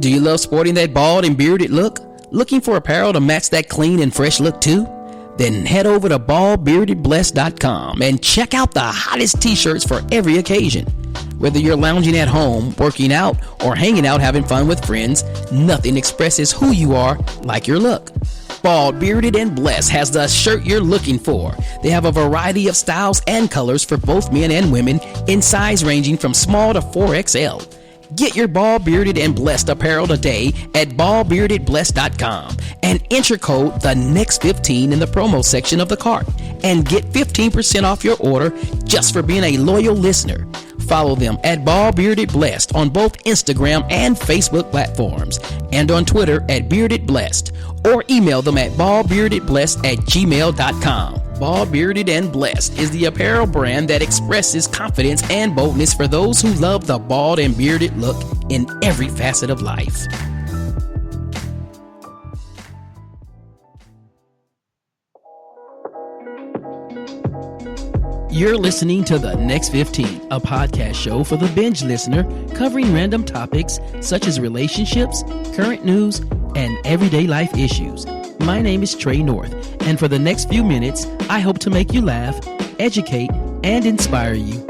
Do you love sporting that bald and bearded look? Looking for apparel to match that clean and fresh look too? Then head over to baldbeardedblessed.com and check out the hottest t-shirts for every occasion. Whether you're lounging at home, working out, or hanging out having fun with friends, nothing expresses who you are like your look. Bald, Bearded, and Blessed has the shirt you're looking for. They have a variety of styles and colors for both men and women in size ranging from small to 4XL. Get your Bald, Bearded, and Blessed apparel today at baldbeardedblessed.com and enter code the next 15 in the promo section of the cart and get 15% off your order just for being a loyal listener. Follow them at Bald Bearded Blessed on both Instagram and Facebook platforms and on Twitter at Bearded Blessed, or email them at baldbeardedblessed@gmail.com. Bald, Bearded, and Blessed is the apparel brand that expresses confidence and boldness for those who love the bald and bearded look in every facet of life. You're listening to The Next 15, a podcast show for the binge listener covering random topics such as relationships, current news, and everyday life issues. My name is Trey North, and for the next few minutes, I hope to make you laugh, educate, and inspire you.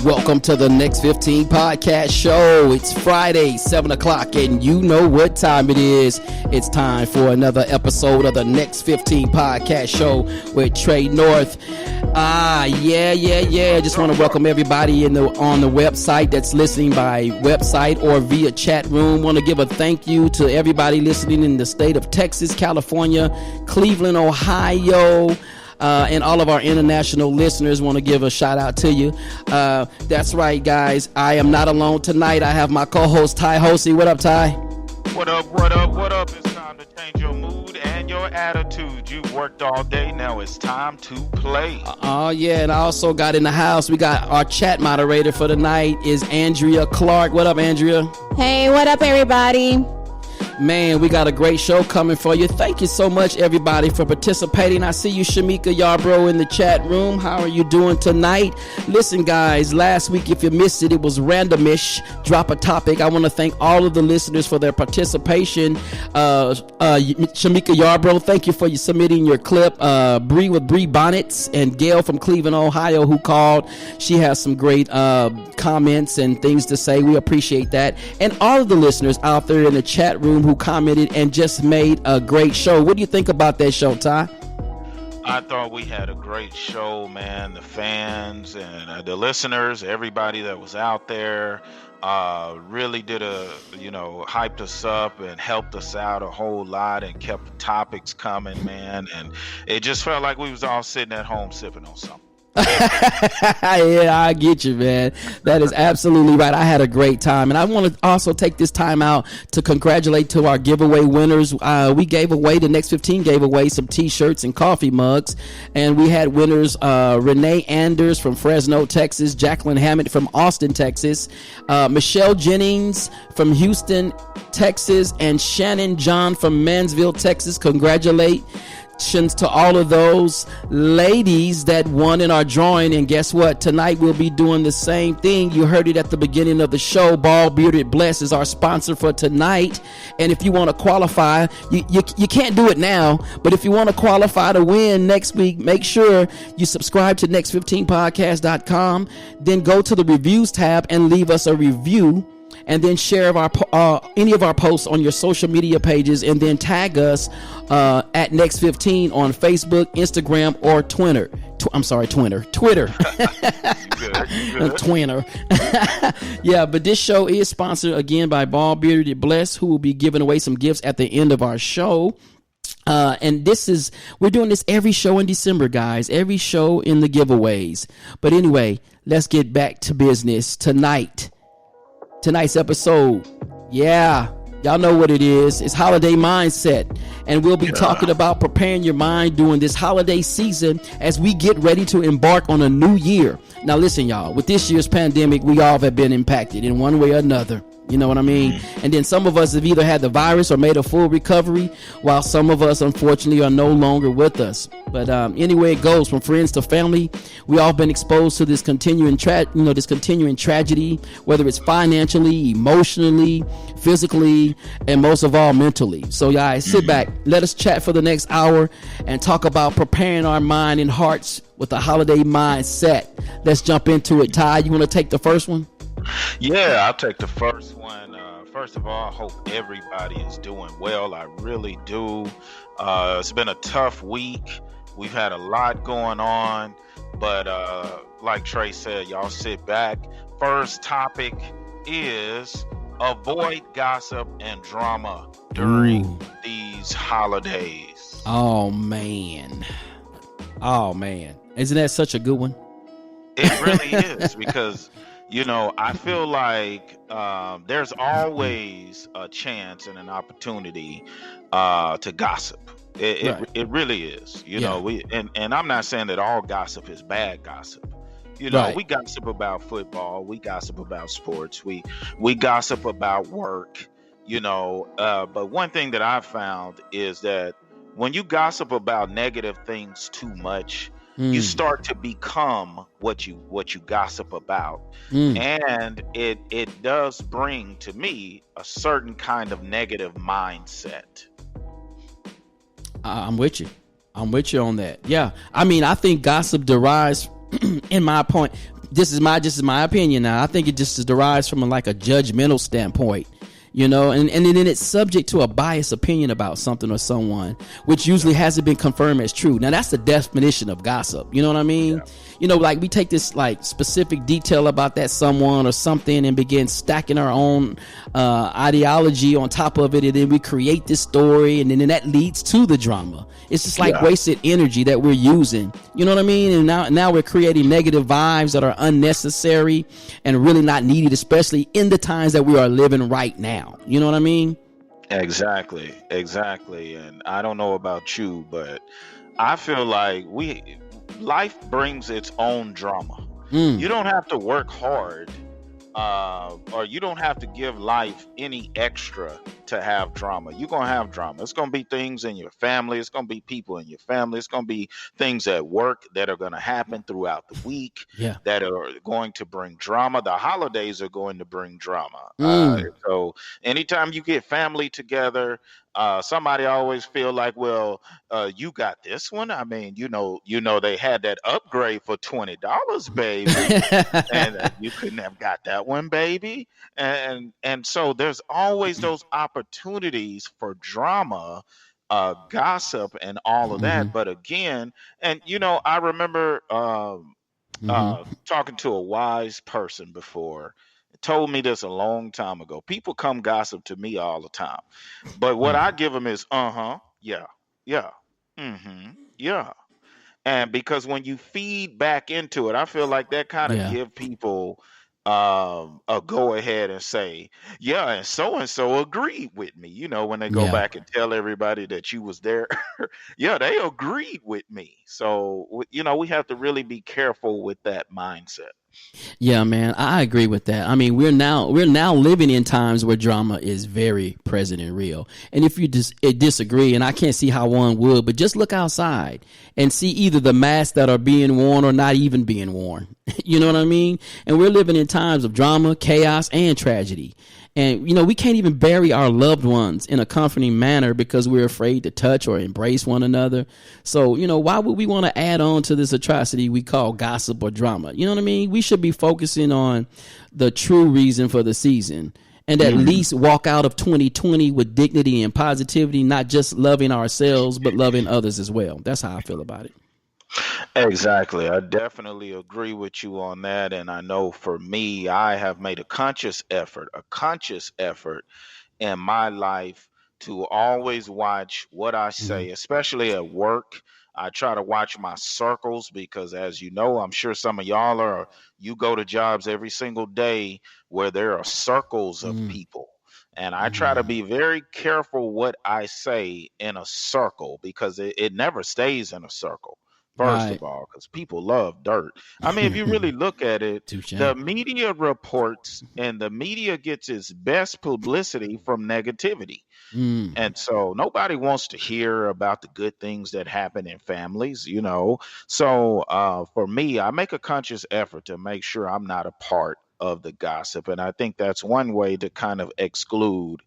Welcome to the Next 15 podcast show. It's Friday, 7 o'clock, and you know what time it is. It's time for another episode of the Next 15 podcast show with Trey North. Yeah. Just want to welcome everybody on the website that's listening by website or via chat room. Want to give a thank you to everybody listening in the state of Texas, California, Cleveland, Ohio, and all of our international listeners. Want to give a shout out to you. That's right, guys. I am not alone tonight. I have my co-host Ty Hosey. What up, Ty? What up? It's time to change your mood and your attitude. You've worked all day. Now it's time to play. Yeah, and I also got in the house. We got our chat moderator for the night is Andrea Clark. What up, Andrea? Hey, what up, everybody? Man, we got a great show coming for you. Thank you so much, everybody, for participating. I see you, Shamika Yarbrough, in the chat room. How are you doing tonight? Listen, guys, last week, if you missed it, it was randomish. Drop a topic. I want to thank all of the listeners for their participation. Shamika Yarbrough, thank you for submitting your clip. Bree with Bree Bonnets and Gail from Cleveland, Ohio, who called. She has some great comments and things to say. We appreciate that. And all of the listeners out there in the chat room who commented and just made a great show. What do you think about that show, Ty? I thought we had a great show, man. The fans and the listeners, everybody that was out there, really did hyped us up and helped us out a whole lot and kept the topics coming, man. And it just felt like we was all sitting at home sipping on something. Yeah, I get you, man. That is absolutely right. I had a great time, and I want to also take this time out to congratulate to our giveaway winners. We gave away, the Next 15 gave away some t-shirts and coffee mugs, and we had winners Renee Anders from Fresno, Texas, Jacqueline Hammett from Austin, Texas, Michelle Jennings from Houston, Texas, and Shannon John from Mansville, Texas. Congratulations to all of those ladies that won in our drawing. And guess what? Tonight we'll be doing the same thing. You heard it at the beginning of the show. Bald Bearded Bless is our sponsor for tonight. And if you want to qualify, you can't do it now, but if you want to qualify to win next week, make sure you subscribe to next15podcast.com, then go to the reviews tab and leave us a review, and then share any of our posts on your social media pages, and then tag us at Next 15 on Facebook, Instagram, or Twitter. Twitter. Good. Twitter. Yeah, but this show is sponsored again by Bald Bearded Bless, who will be giving away some gifts at the end of our show. And we're doing this every show in December, guys. Every show in the giveaways. But anyway, let's get back to business tonight. Tonight's episode, y'all know what it is. It's holiday mindset, and we'll be talking about preparing your mind during this holiday season as we get ready to embark on a new year. Now listen, y'all, with this year's pandemic, we all have been impacted in one way or another. You know what I mean? And then some of us have either had the virus or made a full recovery, while some of us, unfortunately, are no longer with us. But anyway, it goes from friends to family. We all been exposed to this continuing tragedy, whether it's financially, emotionally, physically, and most of all, mentally. So, guys, sit back. Let us chat for the next hour and talk about preparing our mind and hearts with a holiday mindset. Let's jump into it. Ty, you want to take the first one? Yeah, I'll take the first one. First of all, I hope everybody is doing well. I really do. It's been a tough week. We've had a lot going on, but like Trey said, y'all sit back. First topic is avoid gossip and drama during these holidays. Oh man. Isn't that such a good one? It really is, because I feel like there's always a chance and an opportunity to gossip. It really is. And I'm not saying that all gossip is bad gossip. We gossip about football, we gossip about sports, we gossip about work, but one thing that I've found is that when you gossip about negative things too much, you start to become what you gossip about. And it does bring to me a certain kind of negative mindset. I'm with you on that. Yeah, I mean, I think gossip derives in my point, this is my opinion now, I think it just derives from like a judgmental standpoint. And then it's subject to a biased opinion about something or someone, which usually hasn't been confirmed as true. Now, that's the definition of gossip. You know what I mean? Yeah. Like we take this like specific detail about that someone or something and begin stacking our own ideology on top of it. And then we create this story, and then that leads to the drama. It's just like wasted energy that we're using. You know what I mean? And now we're creating negative vibes that are unnecessary and really not needed, especially in the times that we are living right now. You know what I mean? Exactly. And I don't know about you, but I feel like life brings its own drama. You don't have to work hard, or you don't have to give life any extra to have drama. You're going to have drama. It's going to be things in your family. It's going to be people in your family. It's going to be things at work that are going to happen throughout the week that are going to bring drama. The holidays are going to bring drama. So anytime you get family together, somebody always feel like, well, you got this one. I mean, they had that upgrade for $20, baby, and you couldn't have got that one, baby. And so there's always those opportunities for drama, gossip, and all of that. But again, and I remember talking to a wise person before. Told me this a long time ago. People come gossip to me all the time, but what I give them is yeah, and because when you feed back into it, I feel like that kind of give people a go ahead and say, yeah, and so agreed with me. When they go back and tell everybody that you was there, yeah, they agreed with me. So we have to really be careful with that mindset. Yeah, man, I agree with that. I mean, we're now living in times where drama is very present and real. And if you disagree, and I can't see how one would, but just look outside and see either the masks that are being worn or not even being worn. You know what I mean? And we're living in times of drama, chaos, and tragedy. And, we can't even bury our loved ones in a comforting manner because we're afraid to touch or embrace one another. So, why would we want to add on to this atrocity we call gossip or drama? You know what I mean? We should be focusing on the true reason for the season and at least walk out of 2020 with dignity and positivity, not just loving ourselves, but loving others as well. That's how I feel about it. Exactly. I definitely agree with you on that. And I know for me, I have made a conscious effort in my life to always watch what I say, especially at work. I try to watch my circles because, as you know, I'm sure some of y'all you go to jobs every single day where there are circles of people. And I try to be very careful what I say in a circle because it never stays in a circle. first Right. of all, because people love dirt. I mean, if you really look at it, Touche. the media reports and the media gets its best publicity from negativity. Mm. And so nobody wants to hear about the good things that happen in families, you know. So for me, I make a conscious effort to make sure I'm not a part of the gossip. And I think that's one way to kind of exclude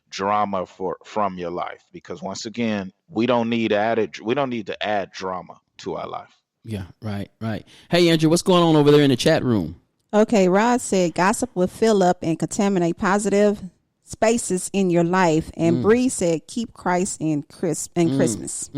drama from your life. Because once again, we don't need to add drama to our life. Yeah. Right. Right. Hey, Andrew, what's going on over there in the chat room? Okay, Rod said gossip will fill up and contaminate positive spaces in your life. And Bree said keep Christ in Christmas.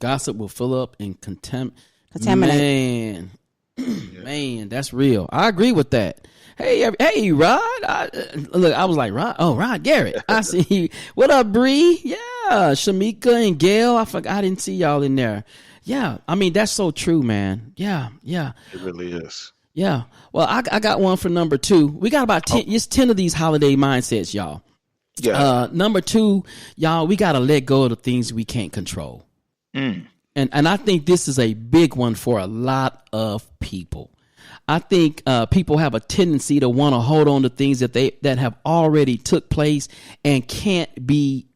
Gossip will fill up and Contaminate. Man, man, that's real. I agree with that. Hey, Rod. I was like, Rod Garrett. I see you. What up, Bree? Yeah, Shamika and Gail. I didn't see y'all in there. Yeah, I mean that's so true, man. Yeah. It really is. Yeah. Well, I got one for number 2. We got about 10, just 10 of these holiday mindsets, y'all. Yeah. Number 2, y'all, we got to let go of the things we can't control. And I think this is a big one for a lot of people. I think people have a tendency to want to hold on to things that have already took place and can't be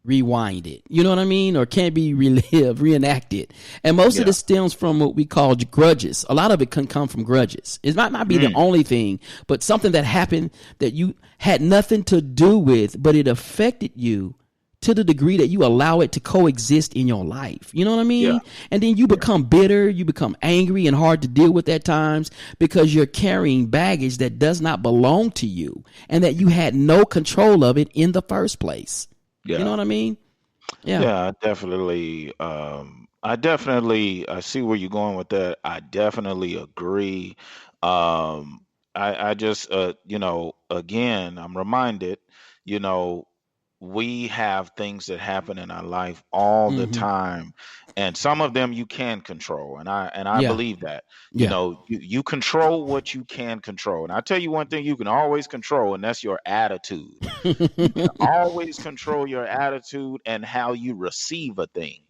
rewinded, you know what I mean, or can't be reenacted. And most of this stems from what we call grudges. A lot of it can come from grudges. It might not be the only thing, but something that happened that you had nothing to do with, but it affected you to the degree that you allow it to coexist in your life. You know what I mean? Yeah. And then you become bitter, you become angry and hard to deal with at times because you're carrying baggage that does not belong to you and that you had no control of it in the first place. Yeah. You know what I mean? Yeah, I see where you're going with that. I definitely agree. I just, again, I'm reminded, you know, we have things that happen in our life all the time, and some of them you can control, and I Yeah. believe that. You Yeah. know, you control what you can control, and I tell you one thing you can always control, and that's your attitude. You can always control your attitude and how you receive a thing.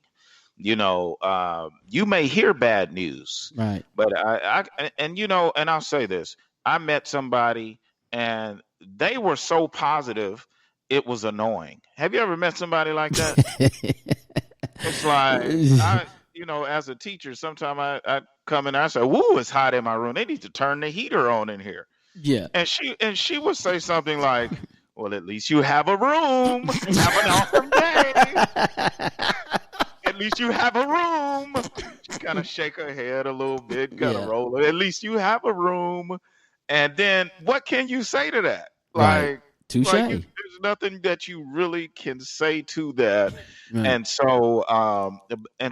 You know, you may hear bad news, Right. but and I'll say this: I met somebody, and they were so positive, it was annoying. Have you ever met somebody like that? It's like as a teacher, sometimes I come in and I say, "Woo, it's hot in my room. They need to turn the heater on in here." Yeah. And she would say something like, "Well, at least you have a room. Have an awesome day. At least you have a room." She kind of shake her head a little bit, kind of roll it. At least you have a room. And then what can you say to that? Right. Touche. There's nothing that you really can say to that. Right. And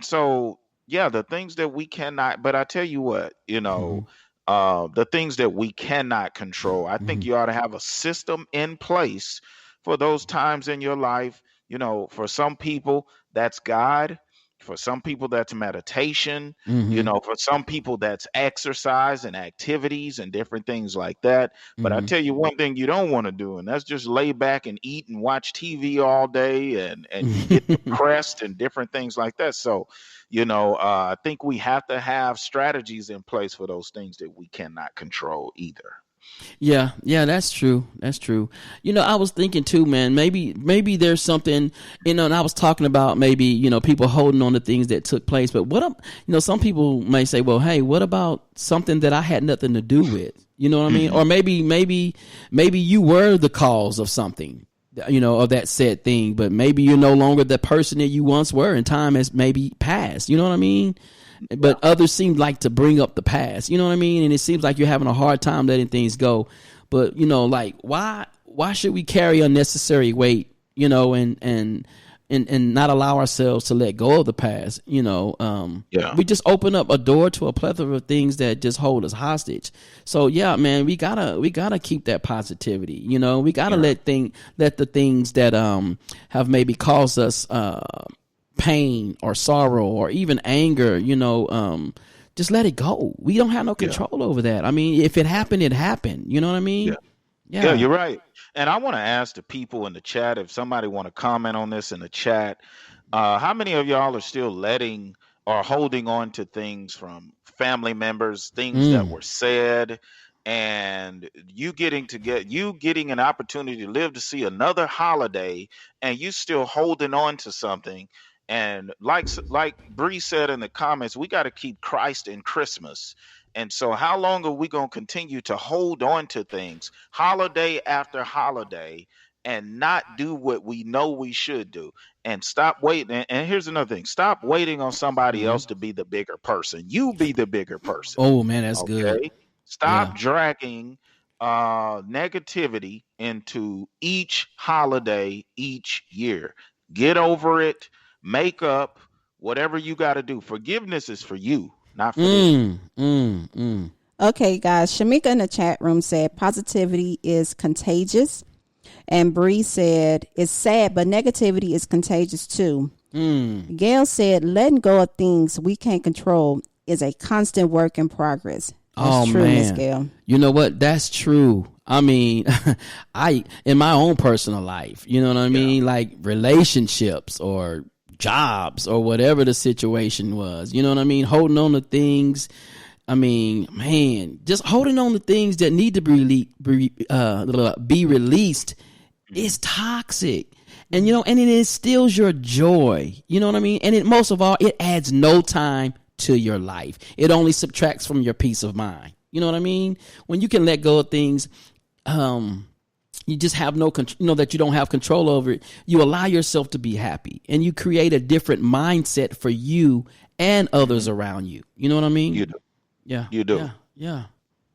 so, yeah, the things that we cannot, but I tell you what, the things that we cannot control, I think you ought to have a system in place for those times in your life. You know, for some people, that's God. For some people, that's meditation. For some people, that's exercise and activities and different things like that. But I tell you one thing you don't want to do, and that's just lay back and eat and watch TV all day and get depressed and different things like that. So, I think we have to have strategies in place for those things that we cannot control either. Yeah, that's true. That's true. I was thinking too, man, maybe there's something, and I was talking about maybe, people holding on to things that took place, but some people may say, well, hey, what about something that I had nothing to do with? You know what I mean? Or maybe you were the cause of something, of that said thing, but maybe you're no longer the person that you once were and time has maybe passed. You know what I mean? But others seem like to bring up the past, you know what I mean? And it seems like you're having a hard time letting things go. But, like, why should we carry unnecessary weight, and not allow ourselves to let go of the past? We just open up a door to a plethora of things that just hold us hostage. So, yeah, man, we gotta keep that positivity. We gotta let the things that have maybe caused us pain or sorrow or even anger, just let it go. We don't have no control over that. I mean, if it happened, it happened. You know what I mean? Yeah, you're right. And I want to ask the people in the chat, if somebody want to comment on this in the chat, how many of y'all are still letting or holding on to things from family members, things that were said, and you getting an opportunity to live to see another holiday, and you still holding on to something. And like Bree said in the comments, we got to keep Christ in Christmas. And so how long are we going to continue to hold on to things holiday after holiday and not do what we know we should do? And stop waiting. And here's another thing: stop waiting on somebody else to be the bigger person. You be the bigger person. Oh man, that's good. Okay. Stop dragging negativity into each holiday each year. Get over it. Make up. Whatever you got to do. Forgiveness is for you, not for them. Okay, guys. Shamika in the chat room said positivity is contagious. And Bree said, it's sad, but negativity is contagious too. Gail said, letting go of things we can't control is a constant work in progress. That's true, Miss Gail. You know what? That's true. I mean, in my own personal life, you know what I mean? Like relationships or jobs or whatever the situation was, you know what I mean? Holding on to things. I mean, man, just holding on to things that need to be released is toxic. And, you know, and it instills your joy. You know what I mean? And most of all, it adds no time to your life. It only subtracts from your peace of mind. You know what I mean? When you can let go of things, you just have no control, you know, that you don't have control over it. You allow yourself to be happy and you create a different mindset for you and others around you. You know what I mean? You do. Yeah. You do. Yeah.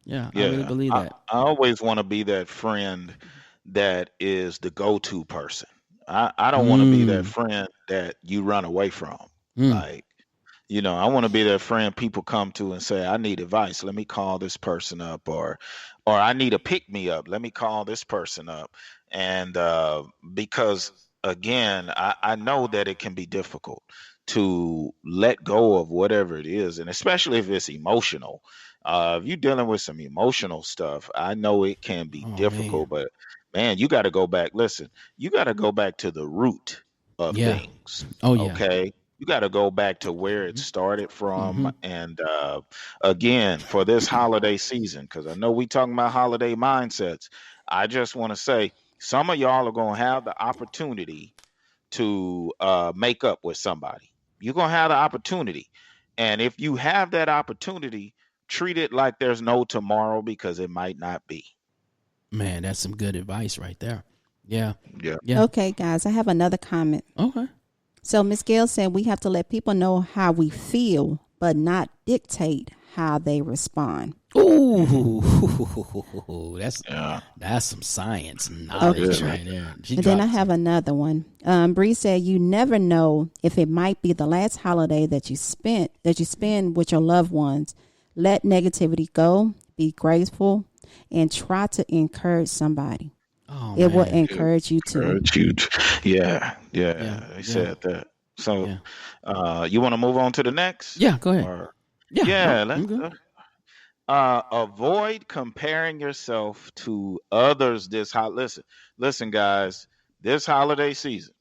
I really believe that. I always want to be that friend that is the go-to person. I don't want to be that friend that you run away from. Like, you know, I want to be that friend people come to and say, I need advice. Let me call this person up, or I need a pick me up. Let me call this person up. And because again, I know that it can be difficult to let go of whatever it is, and especially if it's emotional. If you're dealing with some emotional stuff, I know it can be difficult, but man, you got to go back. Listen, you got to go back to the root of things. Okay. You got to go back to where it started from. And again, for this holiday season, because I know we talking about holiday mindsets, I just want to say some of y'all are going to have the opportunity to make up with somebody. You're going to have the opportunity. And if you have that opportunity, treat it like there's no tomorrow, because it might not be. Man, that's some good advice right there. Yeah. Okay, guys, I have another comment. Okay. So Miss Gail said we have to let people know how we feel, but not dictate how they respond. Ooh, that's some science knowledge right there. And then I have another one. Bree said you never know if it might be the last holiday that you spend with your loved ones. Let negativity go. Be grateful and try to encourage somebody. It will encourage you too. Yeah. They said that. So, you want to move on to the next? Yeah, go ahead. Let's avoid comparing yourself to others listen, guys, this holiday season,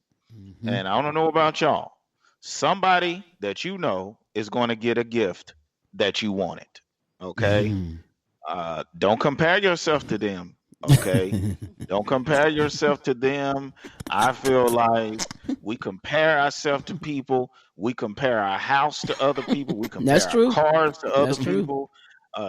and I don't know about y'all, somebody that you know is going to get a gift that you wanted. Okay. Don't compare yourself to them. Okay. Don't compare yourself to them. I feel like we compare ourselves to people. We compare our house to other people. We compare our cars to other people.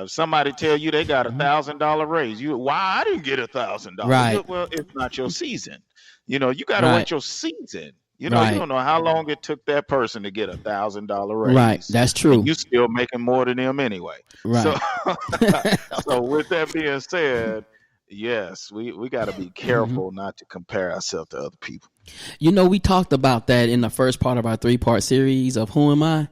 Somebody tell you they got $1,000 raise. Why I didn't get $1,000? Right. Well, it's not your season. You know, you got to wait your season. You know, you don't know how long it took that person to get $1,000 raise. Right. That's true. And you still making more than them anyway. Right. So with that being said, yes, we got to be careful not to compare ourselves to other people. You know, we talked about that in the first part of our 3-part series of Who Am I?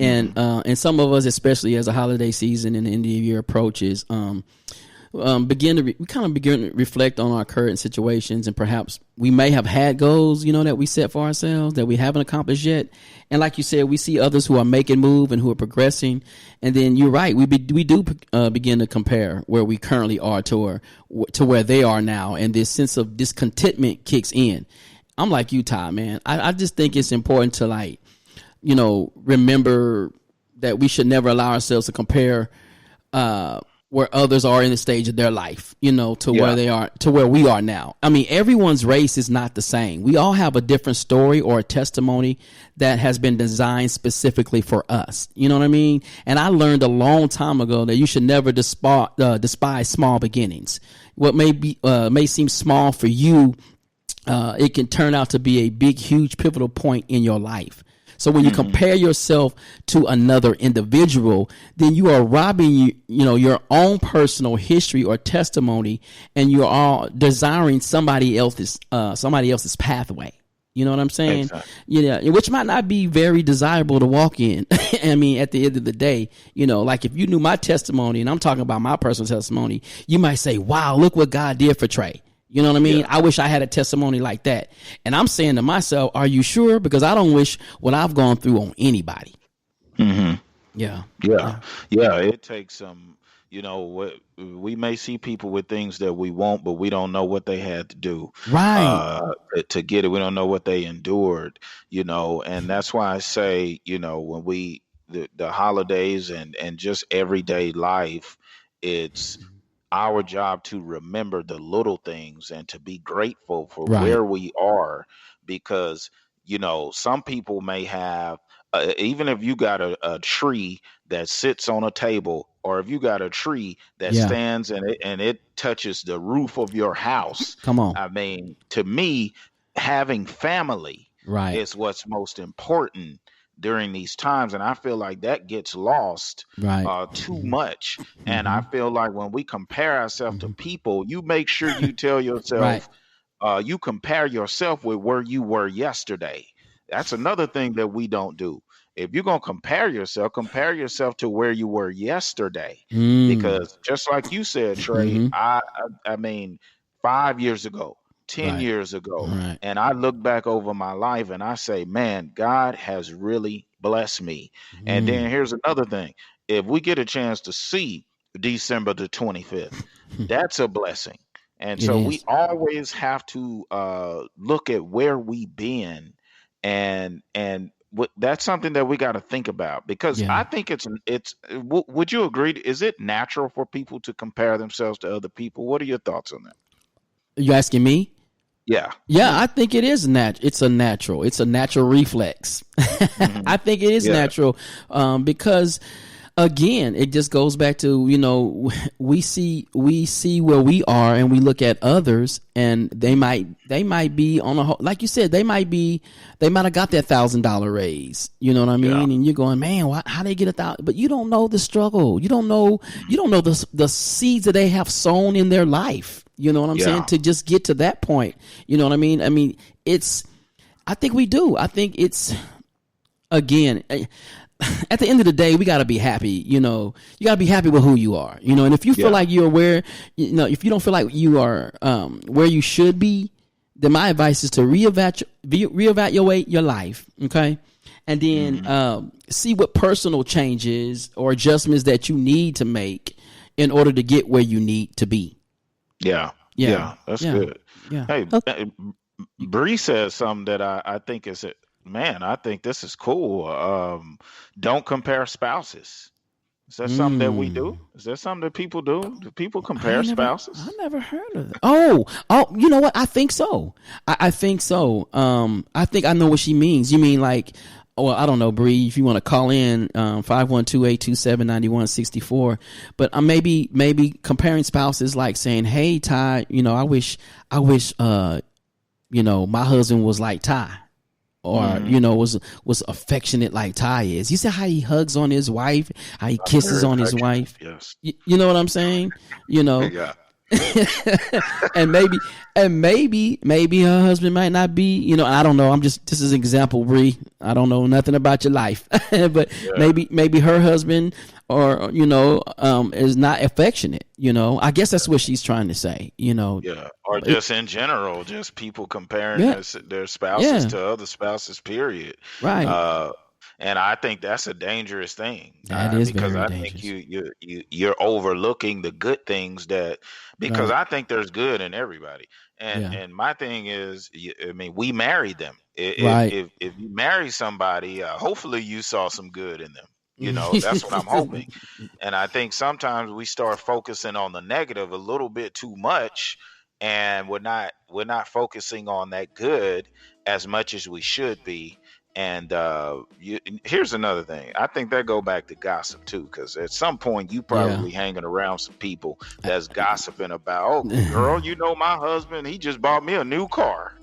And some of us, especially as a holiday season and the end of the year approaches, begin to reflect on our current situations, and perhaps we may have had goals, you know, that we set for ourselves that we haven't accomplished yet. And like you said, we see others who are making move and who are progressing. And then you're right. We do begin to compare where we currently are to where they are now. And this sense of discontentment kicks in. I'm like you, Ty, man. I just think it's important to remember that we should never allow ourselves to compare where others are in the stage of their life, to where they are, to where we are now. I mean, everyone's race is not the same. We all have a different story or a testimony that has been designed specifically for us. You know what I mean? And I learned a long time ago that you should never despise small beginnings. What may seem small for you, it can turn out to be a big, huge, pivotal point in your life. So when you compare yourself to another individual, then you are robbing your own personal history or testimony, and you are desiring somebody else's pathway. You know what I'm saying? Exactly. Yeah, which might not be very desirable to walk in. I mean, at the end of the day, like if you knew my testimony, and I'm talking about my personal testimony, you might say, "Wow, look what God did for Trey." You know what I mean? Yeah. I wish I had a testimony like that. And I'm saying to myself, are you sure? Because I don't wish what I've gone through on anybody. Mm-hmm. Yeah. It takes some, we may see people with things that we want, but we don't know what they had to do. Right. To get it. We don't know what they endured, and that's why I say, when the holidays and just everyday life, it's our job to remember the little things and to be grateful for where we are, because some people may have even if you got a tree that sits on a table, or if you got a tree that stands and it touches the roof of your house. Come on. I mean, to me, having family is what's most important during these times, and I feel like that gets lost too much. And I feel like when we compare ourselves to people, you make sure you tell yourself, you compare yourself with where you were yesterday. That's another thing that we don't do. If you're going to compare yourself to where you were yesterday, because just like you said, Trey, I mean, 5 years ago, 10 years ago. And I look back over my life and I say, man, God has really blessed me. And then here's another thing. If we get a chance to see December the 25th, that's a blessing. And so we always have to look at where we've been, and that's something that we got to think about, because I think it's would you agree? Is it natural for people to compare themselves to other people? What are your thoughts on that? You asking me? Yeah. I think it is it's a natural reflex. I think it is natural, because again, it just goes back to, we see where we are, and we look at others, and they might be on a whole, like you said, they might have got that $1,000 raise. You know what I mean? Yeah. And you're going, man, how they get $1,000? But you don't know the struggle. You don't know the seeds that they have sown in their life. You know what I'm saying? To just get to that point. You know what I mean? I mean, I think we do. I think it's, again, at the end of the day, we got to be happy. You got to be happy with who you are. And if you feel like you're where, if you don't feel like you are where you should be, then my advice is to reevaluate your life. Okay. And then see what personal changes or adjustments that you need to make in order to get where you need to be. Yeah. That's good. Yeah. Hey, Bree says something that I think is man, I think this is cool. Don't compare spouses. Is that something that we do? Is that something that people do? Do people compare spouses? I never heard of that. Oh, you know what? I think so. I think so. I think I know what she means. You mean like, well, I don't know, Bree, if you want to call in, 512-827-9164. But maybe comparing spouses, like saying, hey, Ty, I wish, my husband was like Ty. Or, was affectionate like Ty is. You see how he hugs on his wife, how he kisses on his wife. Yes. You know what I'm saying? Yeah. and maybe her husband might not be, I don't know. This is an example, Bree. I don't know nothing about your life, but maybe her husband or, is not affectionate, I guess that's what she's trying to say, Yeah. Or just in general, just people comparing their spouses to other spouses, period. Right. And I think that's a dangerous thing. That is because very I dangerous. think you're overlooking the good things because Right. I think there's good in everybody. Yeah. And my thing is, I mean, we married them. Right. If you marry somebody, hopefully you saw some good in them. That's what I'm hoping. And I think sometimes we start focusing on the negative a little bit too much, and we're not focusing on that good as much as we should be. And here's another thing. I think that go back to gossip too, because at some point you probably hanging around some people that's gossiping about, oh, girl, my husband, he just bought me a new car.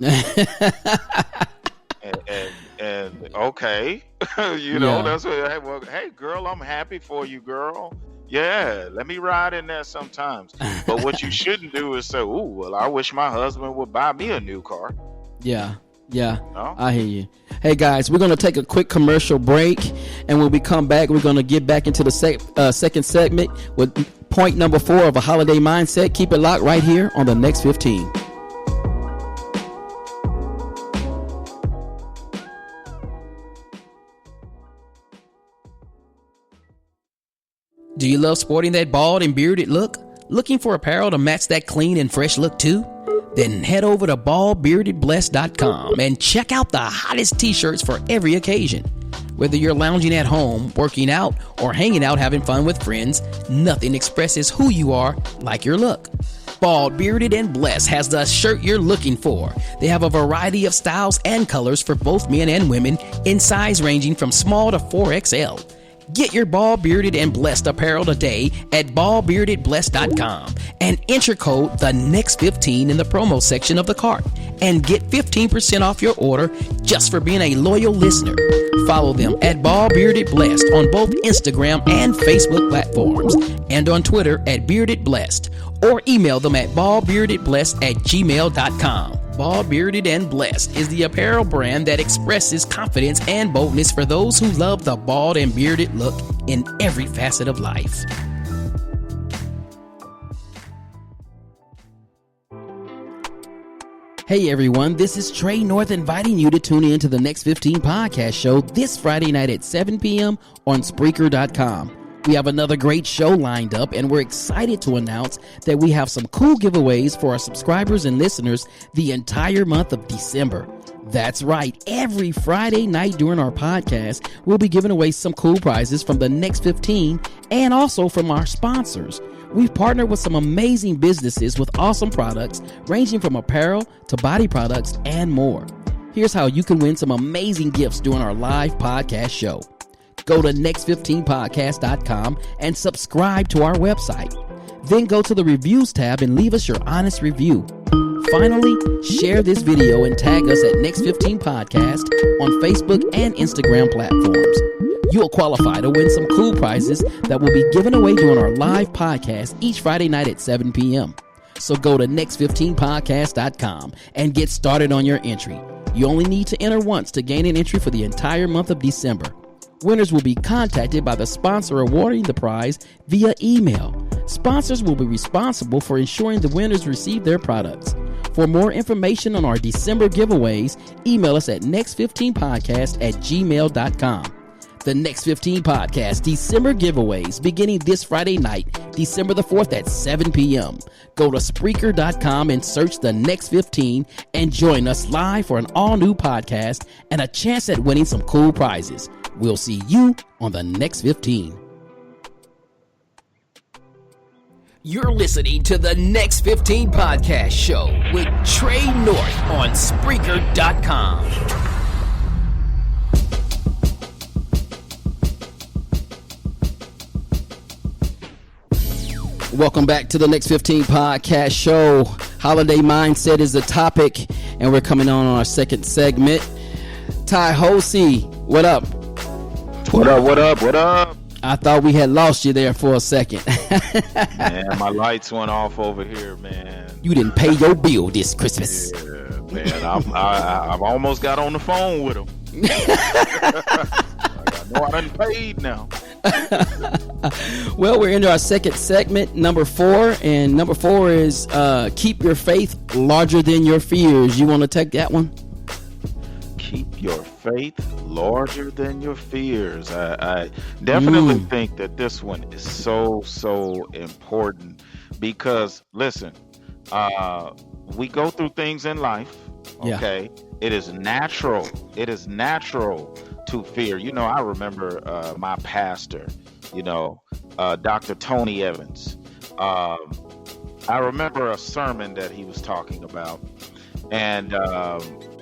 and okay, that's what. Hey, girl, I'm happy for you, girl. Yeah, let me ride in there sometimes. But what you shouldn't do is say, "Ooh, well, I wish my husband would buy me a new car." Yeah. No? I hear you. Hey guys, we're going to take a quick commercial break, and when we come back, we're going to get back into the second segment with point number 4 of a holiday mindset. Keep it locked right here on the Next 15. Do you love sporting that bald and bearded look? Looking for apparel to match that clean and fresh look too? Then head over to baldbeardedblessed.com and check out the hottest t-shirts for every occasion. Whether you're lounging at home, working out, or hanging out having fun with friends, nothing expresses who you are like your look. Bald, Bearded, and Blessed has the shirt you're looking for. They have a variety of styles and colors for both men and women in size ranging from small to 4XL. Get your Bald, Bearded, and Blessed apparel today at baldbeardedblessed.com and enter code the next 15 in the promo section of the cart and get 15% off your order just for being a loyal listener. Follow them at Bald Bearded Blessed on both Instagram and Facebook platforms and on Twitter at Bearded Blessed, or email them at baldbeardedblessed@gmail.com. Bald, Bearded, and Blessed is the apparel brand that expresses confidence and boldness for those who love the bald and bearded look in every facet of life. Hey everyone, this is Trey North inviting you to tune in to the Next 15 podcast show this Friday night at 7 p.m. on Spreaker.com. We have another great show lined up, and we're excited to announce that we have some cool giveaways for our subscribers and listeners the entire month of December. That's right. Every Friday night during our podcast, we'll be giving away some cool prizes from the Next 15 and also from our sponsors. We've partnered with some amazing businesses with awesome products ranging from apparel to body products and more. Here's how you can win some amazing gifts during our live podcast show. Go to next15podcast.com and subscribe to our website. Then go to the reviews tab and leave us your honest review. Finally, share this video and tag us at Next 15 Podcast on Facebook and Instagram platforms. You'll qualify to win some cool prizes that will be given away during our live podcast each Friday night at 7 p.m. So go to next15podcast.com and get started on your entry. You only need to enter once to gain an entry for the entire month of December. Winners will be contacted by the sponsor awarding the prize via email. Sponsors will be responsible for ensuring the winners receive their products. For more information on our December giveaways, email us at next15podcast@gmail.com. The Next 15 Podcast December giveaways beginning this Friday night, December the 4th at 7 p.m. Go to Spreaker.com and search the Next 15 and join us live for an all-new podcast and a chance at winning some cool prizes. We'll see you on the Next 15. You're listening to the Next 15 Podcast Show with Trey North on Spreaker.com. Welcome back to the Next 15 Podcast Show. Holiday mindset is the topic, and we're coming on our second segment. Ty Hosey, what up? What up, what up, what up? I thought we had lost you there for a second. Man, my lights went off over here, man. You didn't pay your bill this Christmas. Yeah, man, I've almost got on the phone with him. I know I done paid now. Well, we're into our second segment, number 4, and number 4 is keep your faith larger than your fears. You want to take that one? keep your faith larger than your fears. I definitely think that this one is so important because listen, we go through things in life. Okay, it is natural. It is natural to fear. You know, I remember my pastor. You know, Dr. Tony Evans. I remember a sermon that he was talking about, and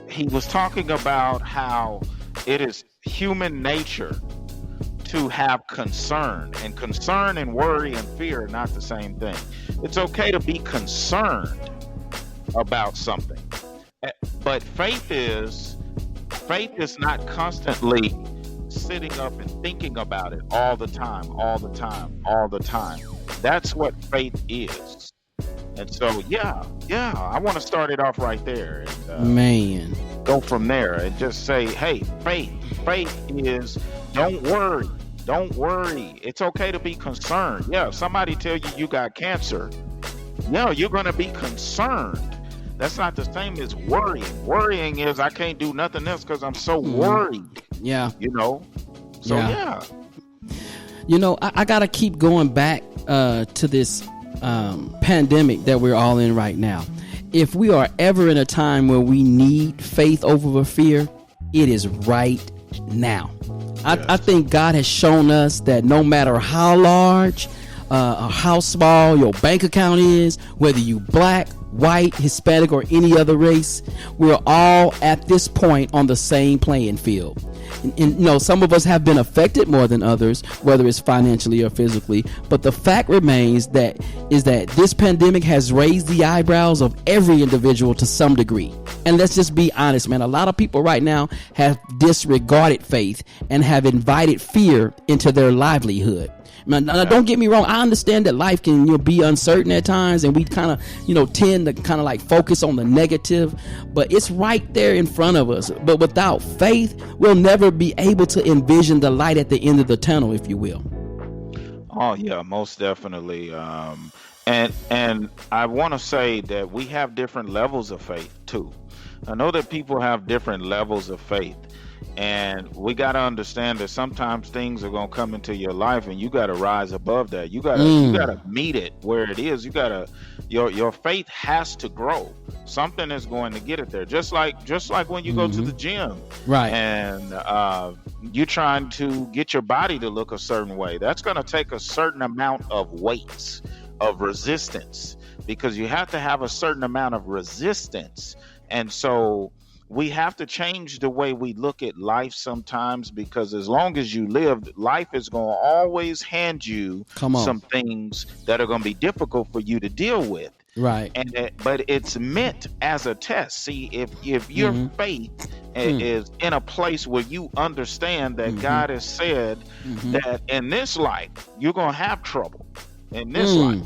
he was talking about how it is human nature to have concern, and concern and worry and fear are not the same thing. It's okay to be concerned about something, but faith is not constantly sitting up and thinking about it all the time. That's what faith is. And so, yeah, I want to start it off right there and go from there and just say, hey, faith is don't worry. It's okay to be concerned. Yeah, if somebody tell you got cancer, yeah, you're going to be concerned. That's not the same as worrying. Worrying is I can't do nothing else because I'm so worried. Yeah. You know? So, yeah. You know, I got to keep going back to this pandemic that we're all in right now. If we are ever in a time where we need faith over fear, it is right now. I think God has shown us that no matter how large or how small your bank account is, whether you black, white, Hispanic, or any other race, we're all at this point on the same playing field. And, you know, some of us have been affected more than others, whether it's financially or physically. But the fact remains that this pandemic has raised the eyebrows of every individual to some degree. And let's just be honest, man. A lot of people right now have disregarded faith and have invited fear into their livelihood. Now, don't get me wrong. I understand that life can be uncertain at times, and we kind of tend to kind of like focus on the negative, but it's right there in front of us. But without faith, we'll never be able to envision the light at the end of the tunnel, if you will. Oh yeah, most definitely. And I want to say that we have different levels of faith too. I know that people have different levels of faith. And we got to understand that sometimes things are going to come into your life and you got to rise above that. You got to meet it where it is. You got to your faith has to grow. Something is going to get it there. Just like when you go to the gym. Right. And you're trying to get your body to look a certain way. That's going to take a certain amount of weights, of resistance, because you have to have a certain amount of resistance. And so we have to change the way we look at life sometimes, because as long as you live, life is going to always hand you some things that are going to be difficult for you to deal with. Right. But it's meant as a test. See, if your faith is in a place where you understand that God has said that in this life, you're going to have trouble in this life.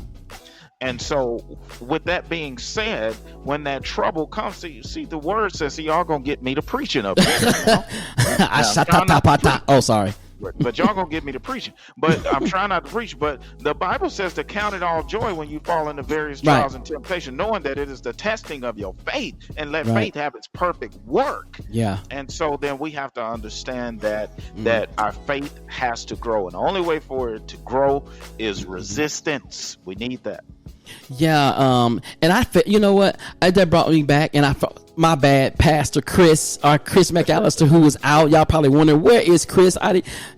And so with that being said, when that trouble comes, see the word says, y'all gonna get me to preaching up here. Oh, sorry. But y'all gonna get me to preaching. But I'm trying not to preach. But the Bible says to count it all joy when you fall into various trials and temptation, knowing that it is the testing of your faith, and let faith have its perfect work. Yeah. And so then we have to understand that our faith has to grow. And the only way for it to grow is resistance. We need that. Yeah, and you know what? That brought me back, and my bad, Pastor Chris McAllister, who was out. Y'all probably wondering, where is Chris?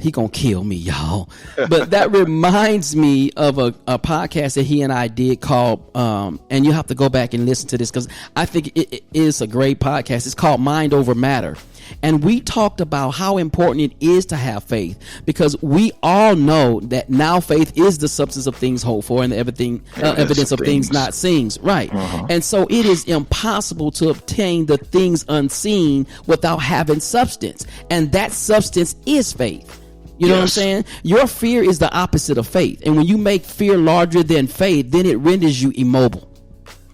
He gonna kill me, y'all. But that reminds me of a podcast that he and I did called, and you have to go back and listen to this because I think it is a great podcast. It's called Mind Over Matter. And we talked about how important it is to have faith, because we all know that now faith is the substance of things hoped for and the evidence of things not seen. Right. And so it is impossible to obtain the things unseen without having substance. And that substance is faith. You know what I'm saying? Your fear is the opposite of faith. And when you make fear larger than faith, then it renders you immobile.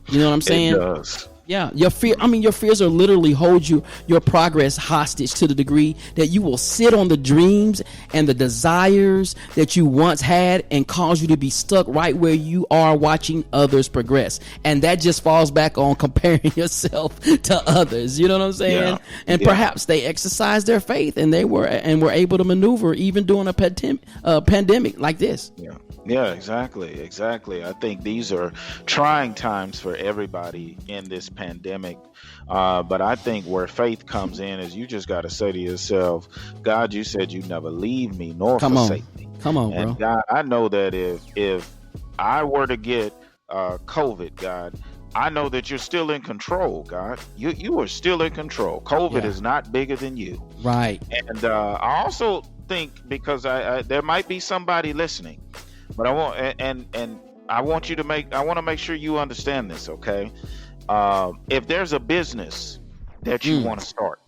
You know what I'm saying? It does. Yeah, your fear. I mean, your fears are literally hold your progress hostage to the degree that you will sit on the dreams and the desires that you once had and cause you to be stuck right where you are watching others progress. And that just falls back on comparing yourself to others. You know what I'm saying? Yeah. And Yeah. perhaps they exercised their faith and were able to maneuver even during a pandemic like this. Yeah. Yeah, exactly. I think these are trying times for everybody in this pandemic. But I think where faith comes in is you just got to say to yourself, God, you said you never leave me nor Come on. forsake me. Come on, And bro. God, I know that if I were to get COVID, God, I know that you're still in control, God. You are still in control. COVID Yeah. is not bigger than you. Right. And I also think, because I there might be somebody listening, but I want and I want you to I want to make sure you understand this, okay? If there's a business that you want to start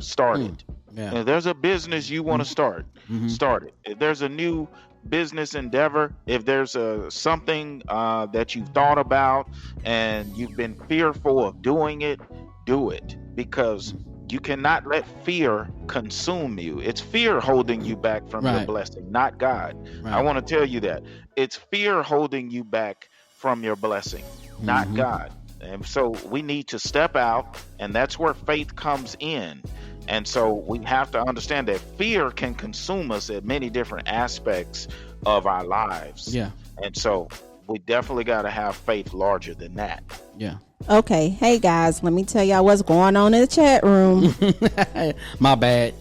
it. Yeah. If there's a business you want to start it. If there's a new business endeavor, if there's something that you've thought about and you've been fearful of doing it, do it, because you cannot let fear consume you. It's fear holding you back from your blessing, not God. Right. I want to tell you that. It's fear holding you back from your blessing, not God. And so we need to step out, and that's where faith comes in. And so we have to understand that fear can consume us at many different aspects of our lives. Yeah. And so we definitely got to have faith larger than that. Yeah. Okay, hey guys, let me tell y'all what's going on in the chat room. My bad.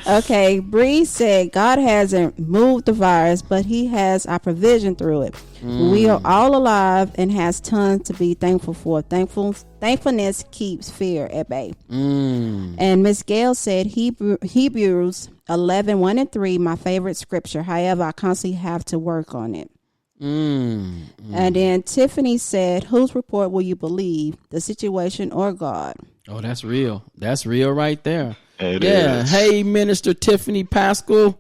Okay, Bree said God hasn't moved the virus, but He has our provision through it. We are all alive and has tons to be thankful for. Thankfulness keeps fear at bay. And Miss Gail said Hebrews 11:1-3, my favorite scripture. However, I constantly have to work on it. And then Tiffany said, whose report will you believe, the situation or God? Oh, that's real. That's real right there. It is. Hey, Minister Tiffany Pascal.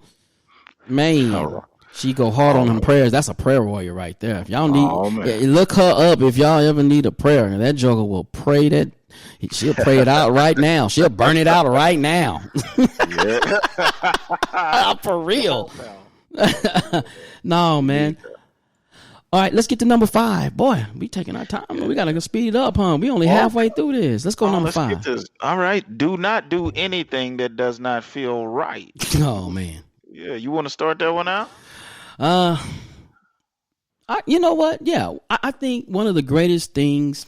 Man, All right. she go hard on them prayers. That's a prayer warrior right there. If y'all need, man. look her up if y'all ever need a prayer. That joker will pray that. She'll pray it out right now. She'll burn it out right now. For real. No, man. All right, let's get to number 5. Boy, we taking our time. We got to speed it up, huh? We only halfway through this. Let's go number 5. Get this. All right. Do not do anything that does not feel right. Oh, man. Yeah, you want to start that one out? You know what? Yeah, I think one of the greatest things,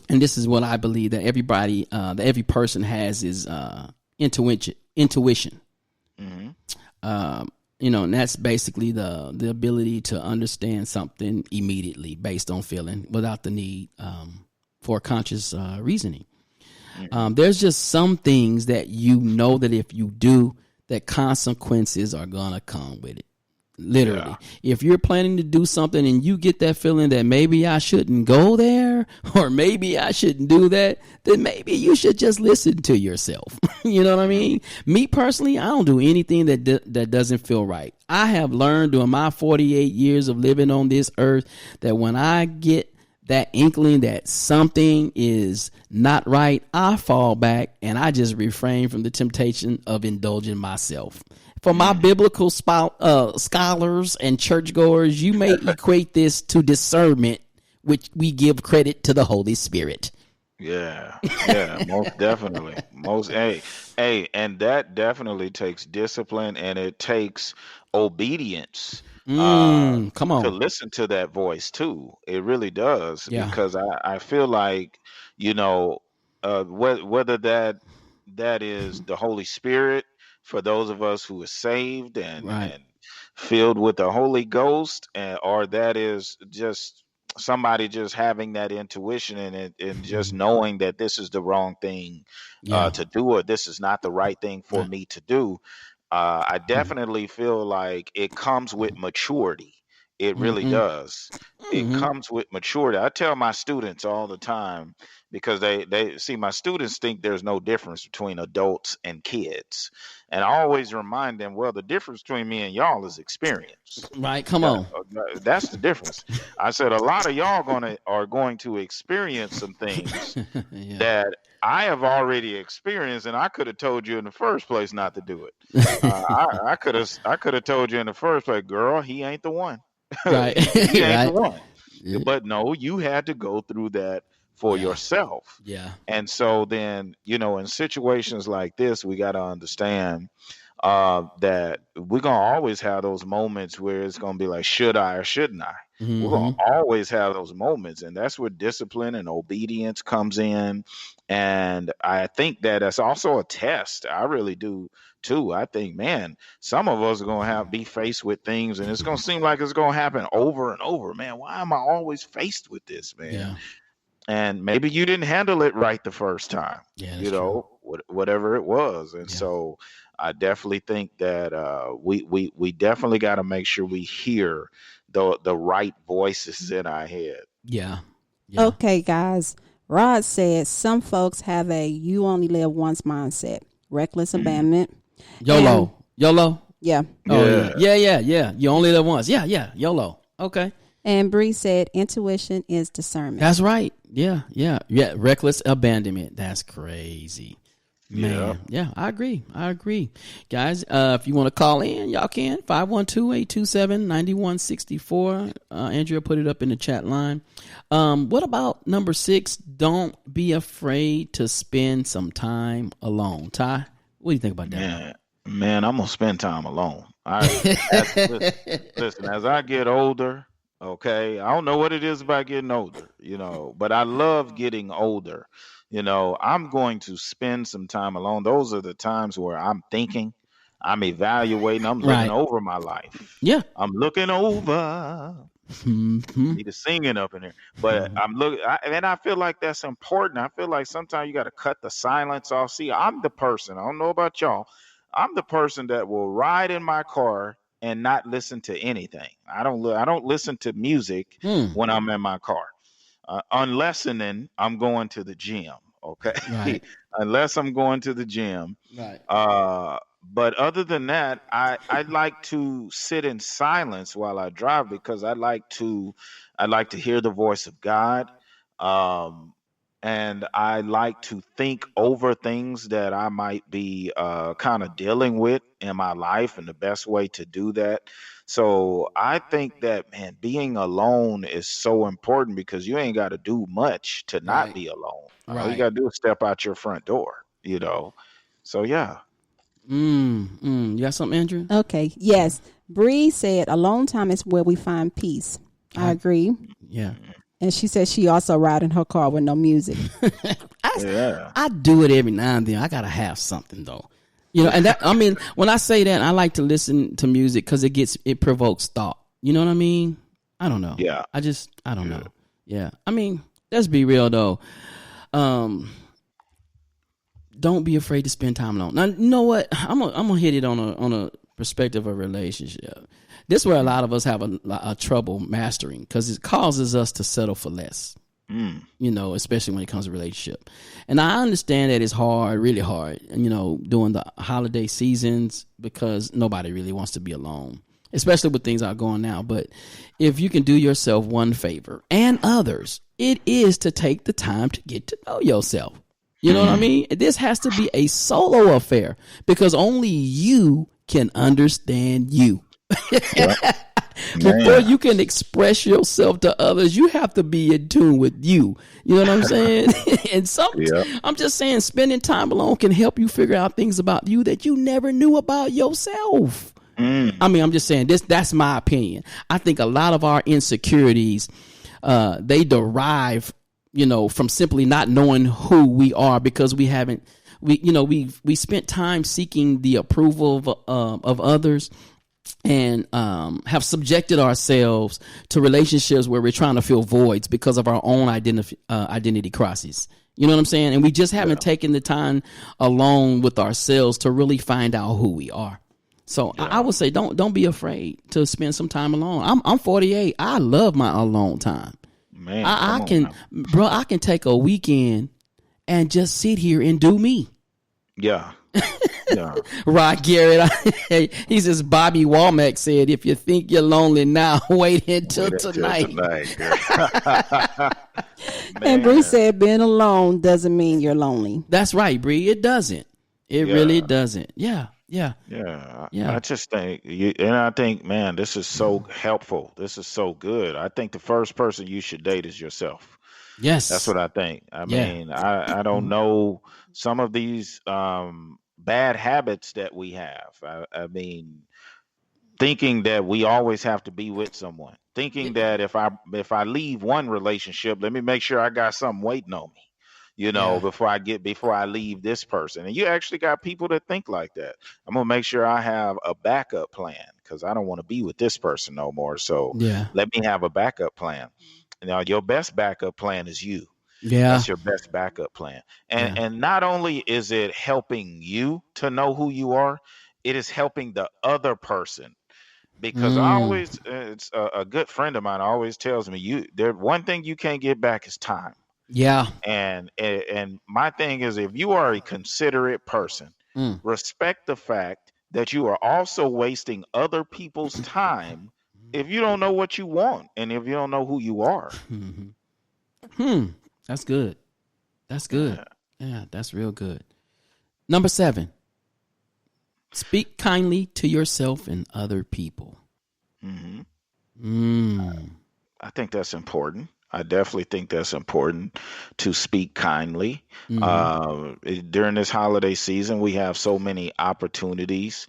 and this is what I believe that everybody, that every person has, is intuition. And that's basically the ability to understand something immediately based on feeling without the need for conscious reasoning. There's just some things that you know that if you do, that consequences are going to come with it. Literally. Yeah. If you're planning to do something and you get that feeling that maybe I shouldn't go there or maybe I shouldn't do that, then maybe you should just listen to yourself. You know what I mean? Me personally, I don't do anything that doesn't feel right. I have learned during my 48 years of living on this earth that when I get that inkling that something is not right, I fall back and I just refrain from the temptation of indulging myself. For my biblical scholars and churchgoers, you may equate this to discernment, which we give credit to the Holy Spirit. Yeah, most definitely. And that definitely takes discipline, and it takes obedience. Come on, to listen to that voice too. It really does, because I feel like, whether that is the Holy Spirit for those of us who are saved and filled with the Holy Ghost, or that is just somebody just having that intuition and just knowing that this is the wrong thing to do, or this is not the right thing for me to do. I definitely feel like it comes with maturity. It really does. It comes with maturity. I tell my students all the time, because they see my students think there's no difference between adults and kids. And I always remind them, well, the difference between me and y'all is experience. Right. Come on. That's the difference. I said a lot of y'all are going to experience some things Yeah. that I have already experienced, and I could have told you in the first place not to do it. I could have told you in the first place, girl, he ain't the one. Right. He ain't the Right. one. Yeah. But no, you had to go through that for Yeah. yourself. Yeah. And so then, in situations like this, we got to understand that we're going to always have those moments where it's going to be like, should I or shouldn't I? We're going to always have those moments. And that's where discipline and obedience comes in. And I think that that's also a test. I really do too. I think, man, some of us are going to be faced with things, and it's going to seem like it's going to happen over and over. Man, why am I always faced with this, man? Yeah. And maybe you didn't handle it right the first time, Yeah. That's true. whatever it was. And Yeah. so I definitely think that we definitely got to make sure we hear the right voices in our head. Yeah. Yeah. Okay, guys. Rod said some folks have a "you only live once" mindset, reckless abandonment. YOLO. YOLO. Yeah. Oh yeah. You only live once. Yeah. YOLO. Okay. And Bree said intuition is discernment. That's right. Yeah. Reckless abandonment. That's crazy. Man, yeah, I agree. Guys, if you want to call in, y'all can. 512-827-9164. Andrea put it up in the chat line. What about number 6? Don't be afraid to spend some time alone. Ty, what do you think about that? Man, I'm going to spend time alone. Listen, as I get older, okay, I don't know what it is about getting older, but I love getting older. I'm going to spend some time alone. Those are the times where I'm thinking, I'm evaluating, I'm looking over my life. Yeah. I'm looking over. Need a singing up in here. But I'm looking, and I feel like that's important. I feel like sometimes you got to cut the silence off. See, I'm the person, I don't know about y'all, I'm the person that will ride in my car and not listen to anything. I don't listen to music when I'm in my car. Unless and then I'm going to the gym, okay? Right. Unless I'm going to the gym. Right. But other than that, I like to sit in silence while I drive because I like to hear the voice of God. And I like to think over things that I might be kind of dealing with in my life, and the best way to do that. So I think that, man, being alone is so important because you ain't got to do much to not be alone. All you got to do is step out your front door, So, yeah. You got something, Andrew? Okay. Yes. Bree said alone time is where we find peace. I agree. Yeah. And she said she also ride in her car with no music. I do it every now and then. I got to have something, though. And that, I mean, when I say that, I like to listen to music because it provokes thought. You know what I mean? I don't know. Yeah. I don't know. Yeah. I mean, let's be real though. Don't be afraid to spend time alone. Now, you know what? I'm gonna hit it on a perspective of relationship. This is where a lot of us have a trouble mastering because it causes us to settle for less. Especially when it comes to relationship. And I understand that it's hard, really hard, during the holiday seasons because nobody really wants to be alone, especially with things out going now. But if you can do yourself one favor and others, it is to take the time to get to know yourself. You know what I mean? This has to be a solo affair because only you can understand you. Before you can express yourself to others, you have to be in tune with you. You know what I'm saying? And I'm just saying spending time alone can help you figure out things about you that you never knew about yourself. I mean, I'm just saying that's my opinion. I think a lot of our insecurities, they derive, from simply not knowing who we are because we spent time seeking the approval of others. And have subjected ourselves to relationships where we're trying to fill voids because of our own identity crisis. You know what I'm saying? And we just haven't taken the time alone with ourselves to really find out who we are. So I would say don't be afraid to spend some time alone. I'm 48. I love my alone time. Man, I come on can, now. bro, I can take a weekend and just sit here and do me. Yeah. Yeah. Rod Garrett, he says, Bobby Womack said, if you think you're lonely now, wait until Wait until tonight. tonight, girl. And Bree Man. said being alone doesn't mean you're lonely. That's right, Bree. It doesn't. It really Yeah. doesn't. Yeah. Yeah. Yeah, Yeah. I just think, and I think, man, this is so helpful. This is so good. I think the first person you should date is yourself. That's Yes. what I think. I Yeah. mean, I don't know some of these bad habits that we have. I mean, thinking that we always have to be with someone, thinking that if I leave one relationship, let me make sure I got something waiting on me, Yeah. before I leave this person. And you actually got people that think like that. I'm gonna make sure I have a backup plan because I don't want to be with this person no more. So Yeah. let me have a backup plan. Now your best backup plan is you. Yeah. That's your best backup plan. And Yeah. and not only is it helping you to know who you are, it is helping the other person, because I Mm. always, it's a good friend of mine always tells me, one thing you can't get back is time. Yeah. And my thing is, if you are a considerate person, Mm. respect the fact that you are also wasting other people's time if you don't know what you want and if you don't know who you are. That's good. That's good. Yeah. Yeah, that's real good. Number 7. Speak kindly to yourself and other people. Hmm. Mm. I think that's important. I definitely think that's important to speak kindly. Mm-hmm. During this holiday season, we have so many opportunities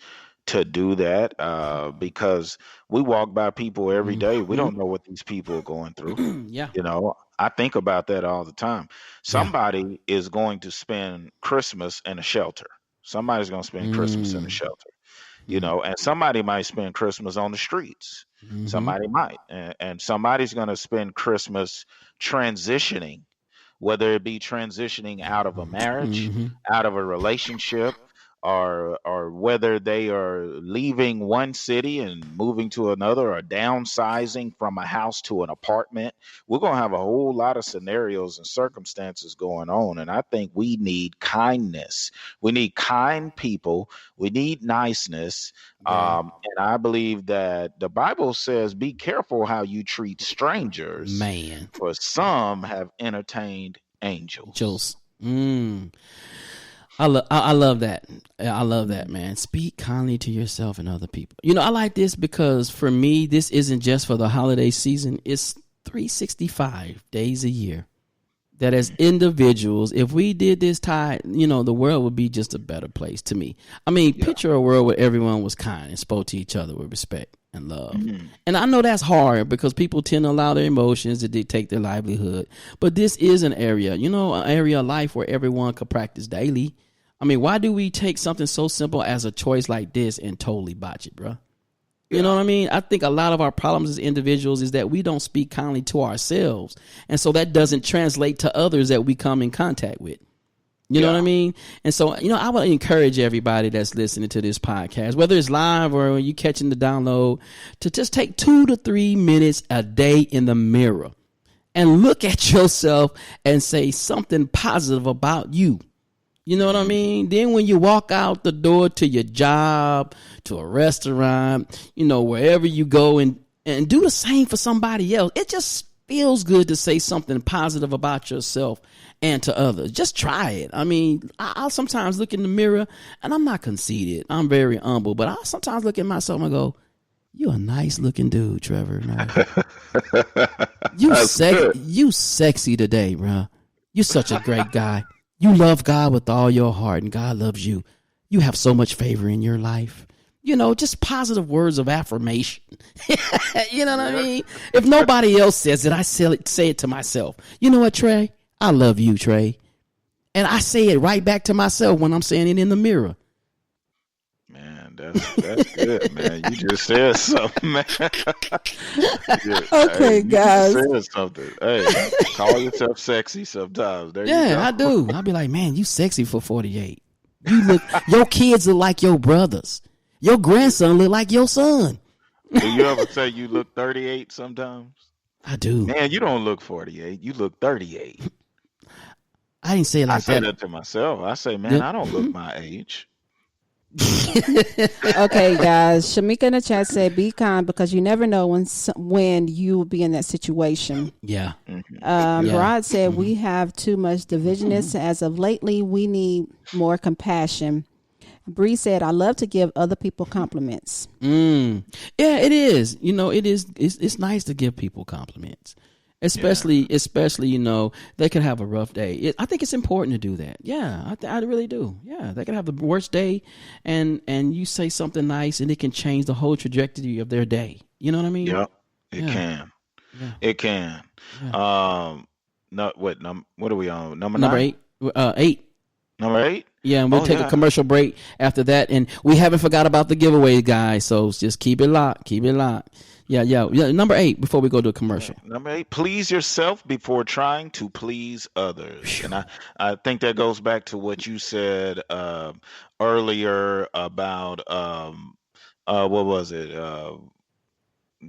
to do that because we walk by people every day. We don't know what these people are going through. Yeah. I think about that all the time. Yeah. Somebody is going to spend Christmas in a shelter. Somebody's going to spend Christmas in a Mm. shelter, and somebody might spend Christmas on the streets. Mm-hmm. Somebody might, and somebody's going to spend Christmas transitioning, whether it be transitioning out of a marriage, Mm-hmm. out of a relationship, or whether they are leaving one city and moving to another, or downsizing from a house to an apartment. We're going to have a whole lot of scenarios and circumstances going on, and I think we need kindness. We need kind people. We need niceness. Yeah. And I believe that the Bible says, be careful how you treat strangers, Man. for some have entertained angels. Jules. Mm. I love that. I love that, man. Speak kindly to yourself and other people. I like this because for me, this isn't just for the holiday season. It's 365 days a year. That as individuals, if we did this, Ty, the world would be just a better place to me. I mean, picture a world where everyone was kind and spoke to each other with respect and love. And I know that's hard because people tend to allow their emotions to dictate their livelihood. But this is an area, an area of life where everyone could practice daily. I mean, why do we take something so simple as a choice like this and totally botch it, bro? You know what I mean? I think a lot of our problems as individuals is that we don't speak kindly to ourselves. And so that doesn't translate to others that we come in contact with. You know what I mean? And so, I would encourage everybody that's listening to this podcast, whether it's live or you catching the download, to just take 2 to 3 minutes a day in the mirror and look at yourself and say something positive about you. You know what I mean? Then when you walk out the door to your job, to a restaurant, wherever you go, and do the same for somebody else. It just feels good to say something positive about yourself and to others. Just try it. I mean, I'll sometimes look in the mirror, and I'm not conceited. I'm very humble, but I'll sometimes look at myself and go, "You a nice looking dude, Trevor. You sexy today, bro. You such a great guy. You love God with all your heart, and God loves you. You have so much favor in your life." Just positive words of affirmation. You know what I mean? If nobody else says it, I say it to myself. You know what, Trey? I love you, Trey. And I say it right back to myself when I'm saying it in the mirror. Man, that's good, man. You just said something, man. Okay, you guys. just said something. Hey, call yourself sexy sometimes. There you go. I do. I'll be like, man, you sexy for 48. Your kids look like your brothers. Your grandson look like your son. Do you ever say you look 38 sometimes? I do. Man, you don't look 48. You look 38. I didn't say it I like say that. that to myself. I say, man, I don't look my age. Okay, guys. Shamika in the chat said, "Be kind because you never know when you will be in that situation." Yeah. Mm-hmm. Rod said, "We have too much divisiveness as of lately. We need more compassion." Bree said, "I love to give other people compliments." Yeah, it is. You know, it is. It's nice to give people compliments, especially you know, they could have a rough day. I think it's important to do that. Yeah, I really do. Yeah, they could have the worst day, and you say something nice, and it can change the whole trajectory of their day. You know what I mean? Yep, it can. Yeah. It can. Yeah. No, what are we on? Number Number 9? 8. 8. Number 8? Yeah, and we'll take a commercial break after that. And we haven't forgot about the giveaway, guys. So just keep it locked. Keep it locked. Yeah. Number 8 before we go to a commercial. Number 8, please yourself before trying to please others. And I think that goes back to what you said earlier about what was it?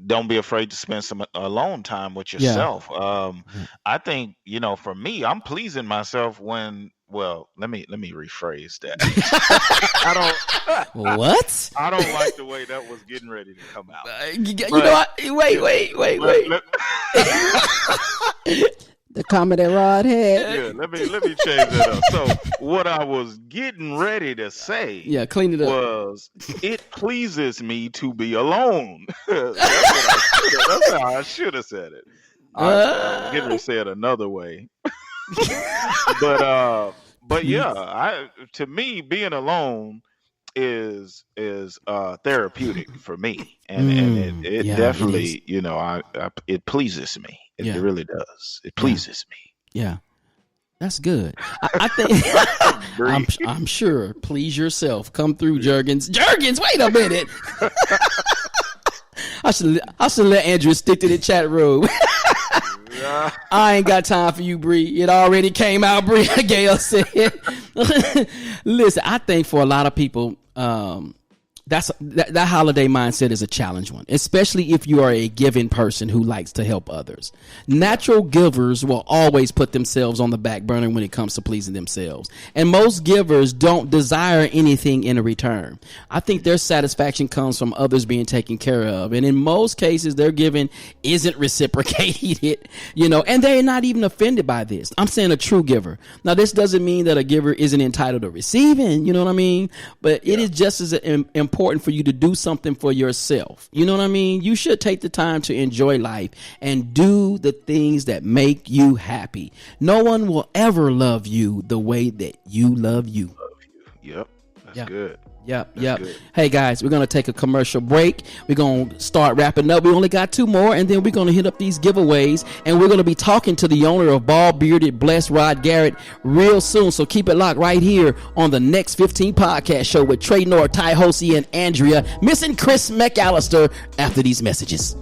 Don't be afraid to spend some alone time with yourself. I think, you know, for me, I'm pleasing myself when, well, let me rephrase that. What? I don't like the way that was getting ready to come out. Wait. The comment that Rod had. Yeah, let me change that up. So what I was getting ready to say, clean it up, was it pleases me to be alone. That's how I should have said it. I was getting ready to say it another way. But yeah, to me, being alone is therapeutic for me, and it definitely, you know, it pleases me. It really does. It pleases me. Yeah, that's good. I think I'm sure. Please yourself. Come through, Jurgens. Wait a minute. I should let Andrew stick to the chat room. I ain't got time for you, Bree. It already came out, Bree. Gail said. Listen, I think for a lot of people, that holiday mindset is a challenge one, especially if you are a giving person who likes to help others. Natural givers will always put themselves on the back burner when it comes to pleasing themselves. And most givers don't desire anything in return. I think their satisfaction comes from others being taken care of. And in most cases, their giving isn't reciprocated, you know, and they're not even offended by this. I'm saying a true giver. Now, this doesn't mean that a giver isn't entitled to receiving, you know what I mean? But it is just as important for you to do something for yourself. You know what I mean? You should take the time to enjoy life and do the things that make you happy. No one will ever love you the way that you love you. Yep. That's good. Yep. Hey guys, we're going to take a commercial break. We're going to start wrapping up. We only got 2 more, and then we're going to hit up these giveaways, and we're going to be talking to the owner of Bald Bearded Blessed, Rod Garrett, real soon. So keep it locked right here on the Next 15 podcast show with Trey North, Ty Hosey, and Andrea, missing Chris McAllister after these messages.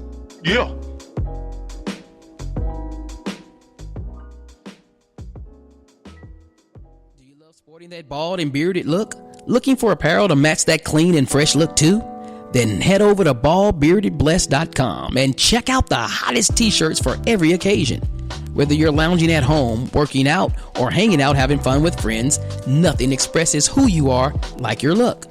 Yeah. Do you love sporting that bald and bearded look? Looking for apparel to match that clean and fresh look too? Then head over to baldbeardedblessed.com and check out the hottest t-shirts for every occasion. Whether you're lounging at home, working out, or hanging out having fun with friends, nothing expresses who you are like your look.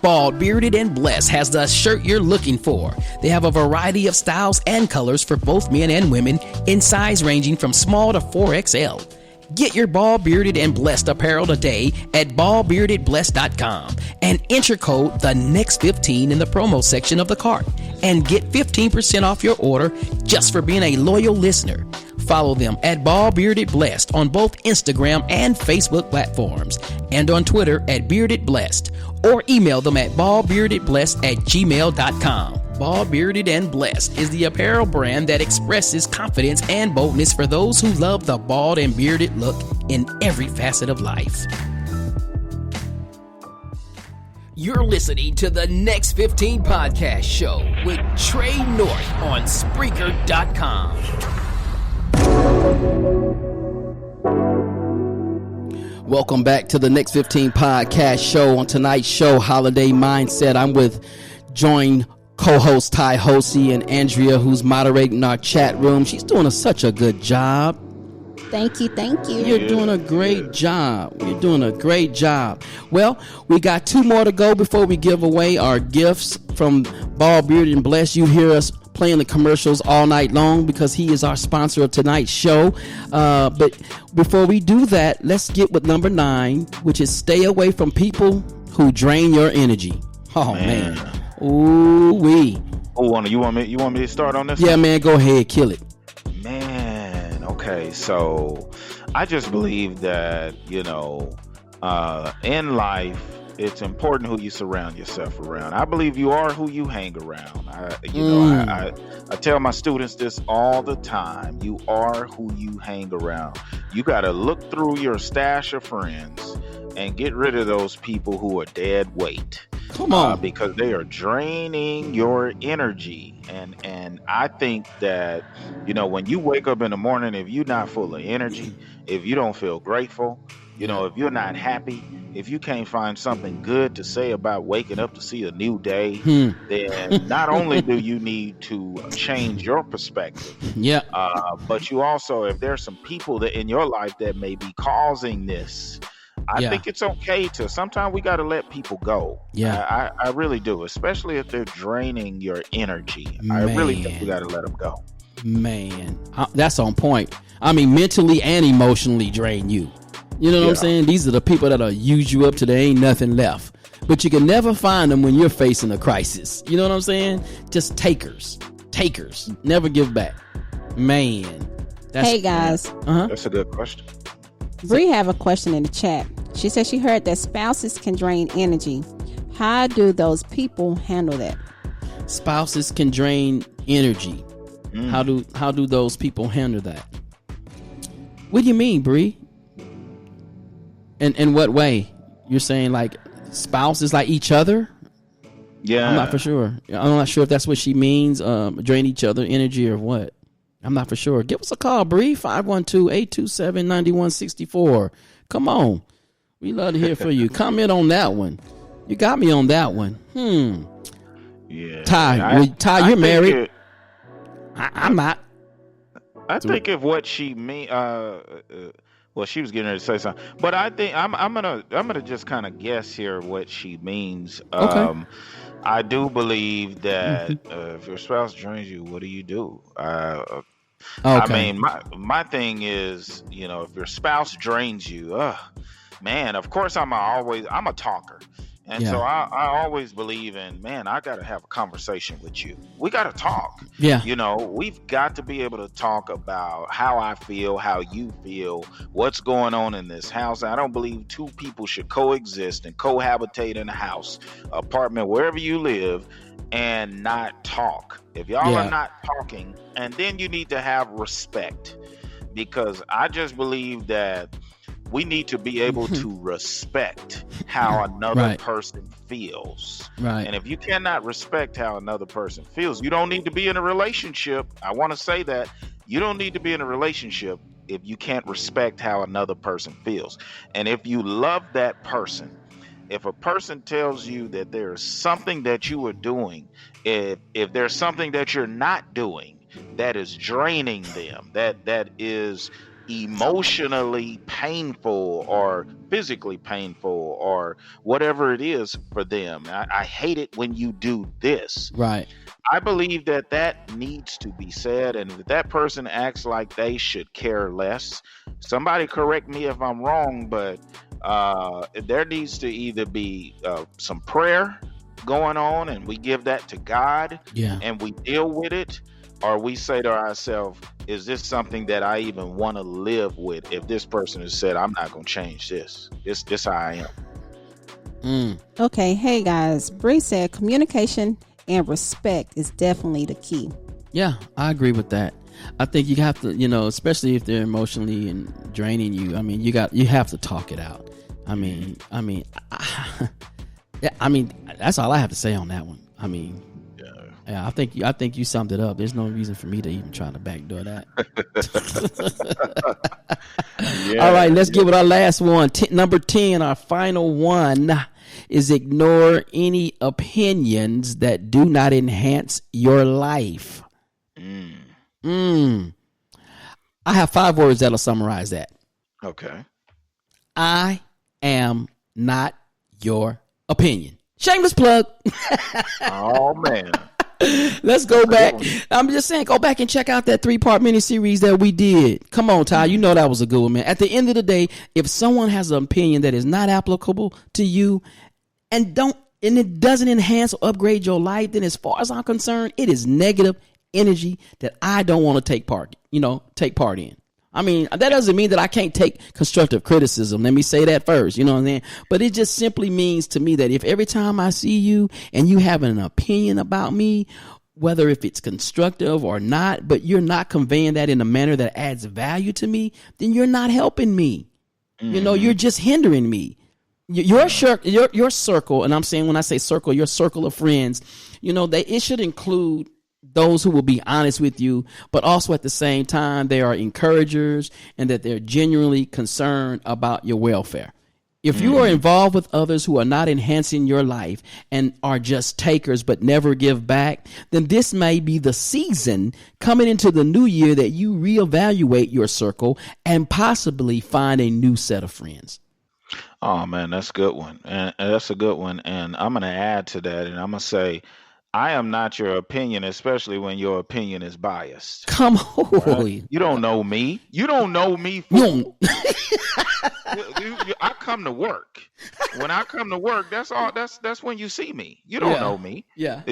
Bald, Bearded, and Blessed has the shirt you're looking for. They have a variety of styles and colors for both men and women in size ranging from small to 4XL. Get your Bald, Bearded, and Blessed apparel today at baldbeardedblessed.com and enter code the next 15 in the promo section of the cart and get 15% off your order just for being a loyal listener. Follow them at Bald Bearded Blessed on both Instagram and Facebook platforms and on Twitter at Bearded Blessed, or email them at baldbeardedblessed@gmail.com. Bald Bearded and Blessed is the apparel brand that expresses confidence and boldness for those who love the bald and bearded look in every facet of life. You're listening to the Next 15 podcast show with Trey North on Spreaker.com. Welcome back to the Next 15 podcast show. On tonight's show, Holiday Mindset, I'm joined co-host Ty Hosey and Andrea, who's moderating our chat room. She's doing such a good job. Thank you. You're doing a great job. You're doing a great job. Well, we got 2 more to go before we give away our gifts from Ball Beard and Bless. You hear us playing the commercials all night long because he is our sponsor of tonight's show. But before we do that, let's get with number 9, which is stay away from people who drain your energy. Oh man. Ooh wee. You want me to start on this? Yeah, man, go ahead, kill it. Man, okay, so I just believe that, in life, it's important who you surround yourself around. I believe you are who you hang around. I tell my students this all the time. You are who you hang around. You got to look through your stash of friends and get rid of those people who are dead weight. Come on. Because they are draining your energy. And I think that, when you wake up in the morning, if you're not full of energy, if you don't feel grateful, if you're not happy, if you can't find something good to say about waking up to see a new day, then not only do you need to change your perspective, but you also, if there's some people that in your life that may be causing this, I think it's okay to, sometimes we got to let people go. Yeah. I really do, especially if they're draining your energy. Man. I really think we got to let them go. Man, that's on point. I mean, mentally and emotionally drain you. You know what I'm saying? These are the people that'll use you up till there ain't nothing left. But you can never find them when you're facing a crisis. You know what I'm saying? Just takers. Never give back. Man. Hey, guys. That's a good question. Bree have a question in the chat. She said she heard that spouses can drain energy. How do those people handle that? Spouses can drain energy. How do those people handle that? What do you mean, Bree? In what way? You're saying like spouses like each other? Yeah. I'm not for sure. I'm not sure if that's what she means. Drain each other energy or what? I'm not for sure. Give us a call, Bree. 512-827-9164. Come on. We love to hear from you. Comment on that one. You got me on that one. Yeah. Ty, you're married. I'm not. I think if what she mean, well, she was getting ready to say something, but I think I'm gonna just kind of guess here what she means. Okay. I do believe that if your spouse drains you, what do you do? Okay. I mean, my thing is, if your spouse drains you, man, of course I'm a talker. And so I always believe in, man, I got to have a conversation with you. We got to talk. Yeah. We've got to be able to talk about how I feel, how you feel, what's going on in this house. I don't believe two people should coexist and cohabitate in a house, apartment, wherever you live, and not talk. If y'all are not talking, and then you need to have respect, because I just believe that we need to be able to respect how another person feels. Right. And if you cannot respect how another person feels, you don't need to be in a relationship. I want to say that you don't need to be in a relationship if you can't respect how another person feels. And if you love that person, if a person tells you that there's something that you are doing, if there's something that you're not doing that is draining them, that is emotionally painful or physically painful or whatever it is for them. I hate it when you do this. Right. I believe that needs to be said, and if that person acts like they should care less, somebody correct me if I'm wrong, but there needs to either be some prayer going on and we give that to God and we deal with it, or we say to ourselves, is this something that I even want to live with if this person has said, I'm not going to change this. This how I am. Okay. Hey, guys. Bree said communication and respect is definitely the key. Yeah, I agree with that. I think you have to, especially if they're emotionally and draining you. I mean, you have to talk it out. I mean, that's all I have to say on that one. I mean, yeah, I think you summed it up. There's no reason for me to even try to backdoor that. All right, let's give it our last one. Number 10, our final one is ignore any opinions that do not enhance your life. I have 5 words that'll summarize that. Okay. I am not your opinion. Shameless plug. Oh, man. Let's go back. I'm just saying, go back and check out that 3-part miniseries that we did. Come on, Ty. You know that was a good one, man. At the end of the day, if someone has an opinion that is not applicable to you and it doesn't enhance or upgrade your life, then as far as I'm concerned, it is negative energy that I don't want to take part in. I mean, that doesn't mean that I can't take constructive criticism. Let me say that first, you know what I'm saying? But it just simply means to me that if every time I see you and you have an opinion about me, whether if it's constructive or not, but you're not conveying that in a manner that adds value to me, then you're not helping me. You know, you're just hindering me. Your circle, and I'm saying when I say circle, your circle of friends, you know, it should include those who will be honest with you, but also at the same time, they are encouragers and that they're genuinely concerned about your welfare. If you are involved with others who are not enhancing your life and are just takers but never give back, then this may be the season coming into the new year that you reevaluate your circle and possibly find a new set of friends. Oh, man, that's a good one. And that's a good one. And I'm going to add to that, and I'm going to say, I am not your opinion, especially when your opinion is biased. Come on. Right? You don't know me. You don't know me. Fool. I come to work. When I come to work, that's all. That's when you see me. You don't know me. Yeah.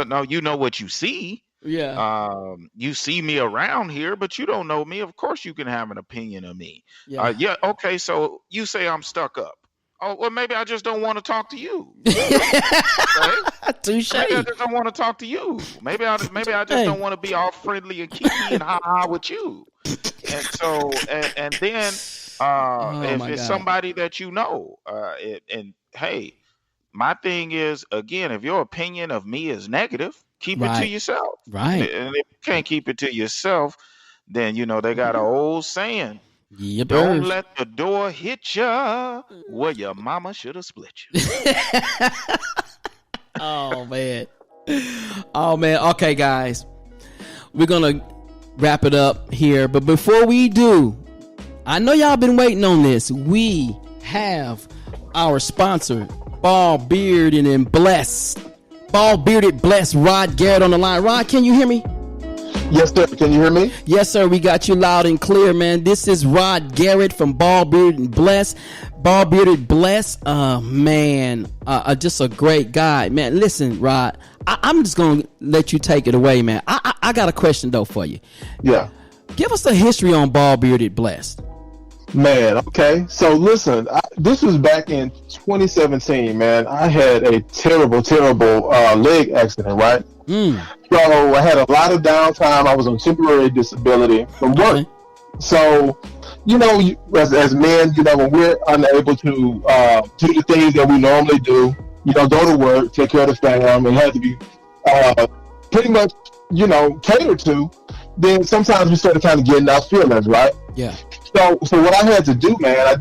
No, you know what you see. Yeah. You see me around here, but you don't know me. Of course, you can have an opinion of me. Yeah. Okay. So you say I'm stuck up. Oh, well, maybe I just don't want to talk to you. Right? Touche. Maybe I just don't want to talk to you. Maybe I just don't want to be all friendly and kiki and ha with you. And so, and then if it's somebody that you know, and hey, my thing is, again, if your opinion of me is negative, keep it to yourself. Right. And if you can't keep it to yourself, then, you know, they got an old saying. Yep. Don't let the door hit ya where your mama should have split you. Oh, man. Okay, guys. We're going to wrap it up here. But before we do, I know y'all been waiting on this. We have our sponsor, Bald Bearded and Blessed Rod Garrett on the line. Rod, can you hear me? Yes, sir. Can you hear me? Yes, sir. We got you loud and clear, man. This is Rod Garrett from Bald Bearded and Blessed. Bald Bearded Blessed. Just a great guy, man. Listen, Rod, I'm just going to let you take it away, man. I got a question, though, for you. Yeah. Give us a history on Bald Bearded Blessed. Man, okay. So listen, this was back in 2017, man. I had a terrible leg accident, right? So I had a lot of downtime. I was on temporary disability from work. Okay. So, you know, as men, you know, when we're unable to do the things that we normally do, you know, go to work, take care of the family, and have to be pretty much, you know, catered to, then sometimes we start kind of getting our feelings, right? Yeah. So what I had to do, man, I've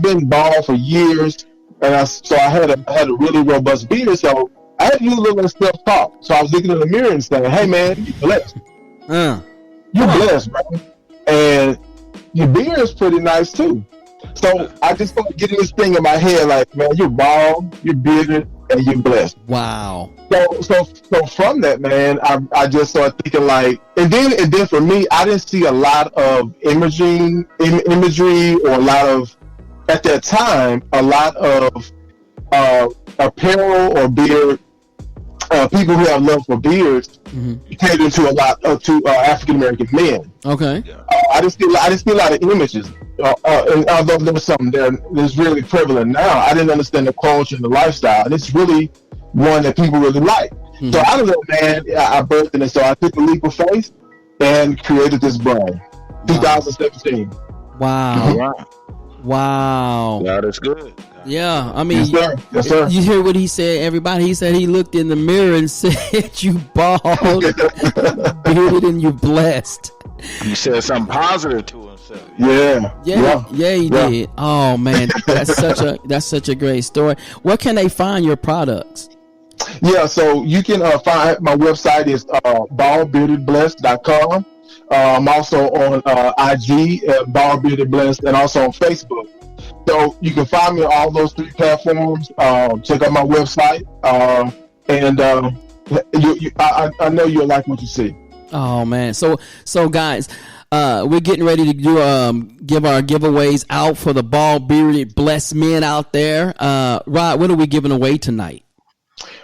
been bald for years, and I had a really robust beard, so I had to use a little self-talk. So I was looking in the mirror and saying, "Hey, man, you're blessed. You're blessed, bro, and your beard is pretty nice too." So I just started getting this thing in my head, like, "Man, you're bald, you're bearded, and you're blessed." Wow. So from that, man, I just started thinking like, and then for me, I didn't see a lot of imagery or at that time, a lot of apparel or beard, people who have love for beards, catered to a lot to African American men. Okay. I didn't see a lot of images. And although there was something that's really prevalent now, I didn't understand the culture and the lifestyle. And it's really one that people really like. So out of that, man, I birthed it. And so I took a leap of faith and created this brand. 2017. Wow. Wow. God is good. Yeah, I mean, yes, sir. You hear what he said, everybody? He said he looked in the mirror and said, "You bald, bearded, and you blessed." He said something positive to himself. himself. Yeah, he did. Oh man, that's such a great story. Where can they find your products? Yeah, so you can find my website is baldbeardedblessed.com. I'm also on IG at baldbeardedblessed and also on Facebook. So you can find me on all those three platforms. Check out my website, and I know you'll like what you see. Oh man, so guys, we're getting ready to do give our giveaways out for the bald bearded blessed men out there. Rod, what are we giving away tonight?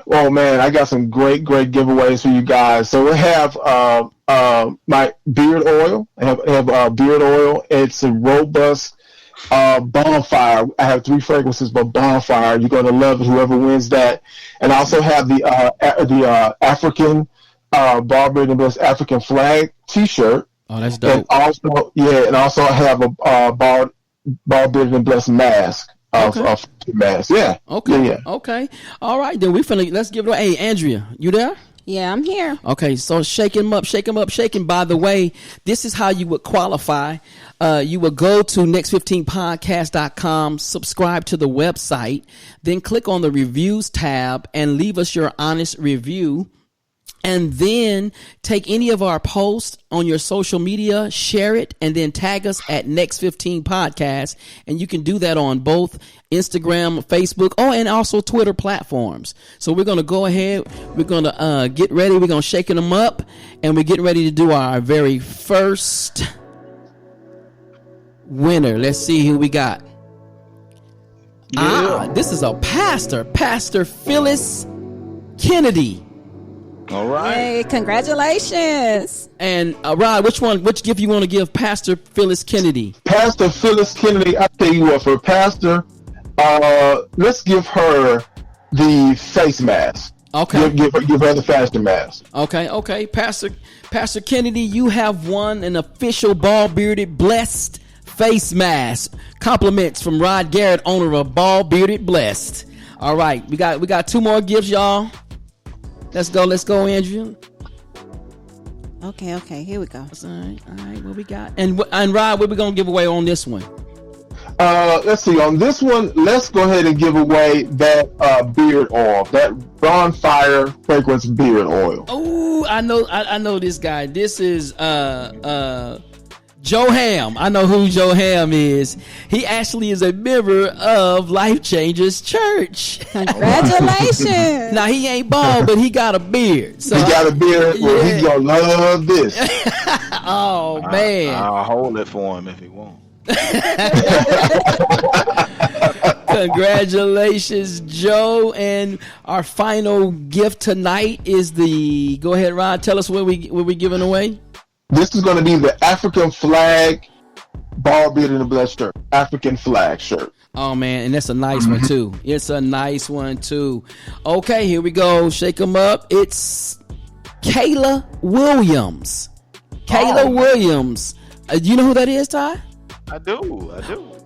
Oh man, I got some great giveaways for you guys. So we have my beard oil. I have beard oil. It's a robust bonfire. I have 3 fragrances, but bonfire. You're gonna love it. Whoever wins that. And I also have the African Bald Bearded Blessed African flag T-shirt. Oh, that's dope. And also I have a bald bearded blessed mask. Of mask. Yeah. Okay. Yeah. Okay. All right. Then let's give it away. Hey, Andrea, you there? Yeah, I'm here. Okay, so shake him up. By the way, this is how you would qualify. You would go to next15podcast.com, subscribe to the website, then click on the reviews tab and leave us your honest review. And then take any of our posts on your social media, share it, and then tag us at Next15 Podcast. And you can do that on both Instagram, Facebook, and also Twitter platforms. So we're going to go ahead. We're going to get ready. We're going to shake them up. And we're getting ready to do our very first winner. Let's see who we got. Yeah. This is a pastor, Pastor Phyllis Kennedy. All right. Hey, congratulations. And Rod, which gift you want to give Pastor Phyllis Kennedy? Pastor Phyllis Kennedy, I tell you what, for Pastor, let's give her the face mask. Okay. Give her the fashion mask. Okay. Pastor Kennedy, you have won an official bald bearded blessed face mask. Compliments from Rod Garrett, owner of Bald Bearded Blessed. All right, we got 2 more gifts, y'all. Let's go, Andrea. Okay, here we go. All right, what we got? And Rod, what we gonna give away on this one? Let's see. On this one, let's go ahead and give away that beard oil, that bonfire fragrance beard oil. Oh, I know this guy. This is Joe Ham. I know who Joe Ham is. He actually is a member of Life Changers Church. Congratulations. Now, he ain't bald, but he got a beard. So he got a beard. Well, he's going to love this. Oh, man. I'll hold it for him if he won't. Congratulations, Joe. And our final gift tonight is go ahead, Rod. Tell us what we giving away. This is going to be the African flag bald bearded and blessed shirt. African flag shirt. Oh man, and that's a nice one too. It's a nice one too. Okay, here we go. Shake them up. It's Kayla Williams. Williams. You know who that is, Ty? I do.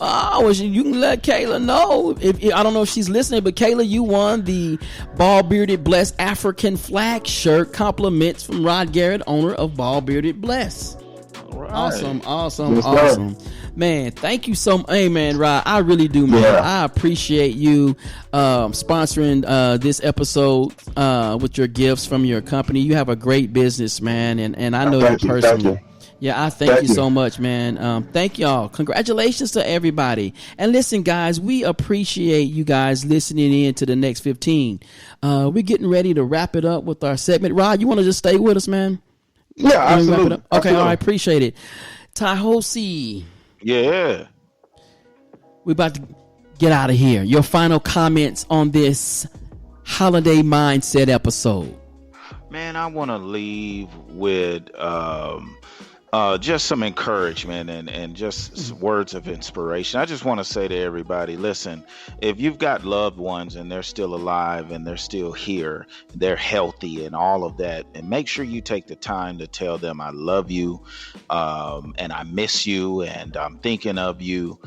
Oh, well, you can let Kayla know. I don't know if she's listening, but Kayla, you won the Bald Bearded Blessed African flag shirt. Compliments from Rod Garrett, owner of Bald Bearded Blessed. All right. Awesome. Man, thank you so much. Hey, man, Rod, I really do, man. Yeah. I appreciate you sponsoring this episode with your gifts from your company. You have a great business, man, and I know you personally. Yeah, I thank you so much, man. Thank y'all. Congratulations to everybody. And listen, guys, we appreciate you guys listening in to the Next 15. We're getting ready to wrap it up with our segment. Rod, you want to just stay with us, man? Yeah, absolutely. Okay, absolutely. All right, appreciate it. Tahosi. Yeah. We're about to get out of here. Your final comments on this holiday mindset episode. Man, I want to leave with just some encouragement and just words of inspiration. I just want to say to everybody, listen, if you've got loved ones and they're still alive and they're still here, they're healthy and all of that, and make sure you take the time to tell them I love you and I miss you and I'm thinking of you.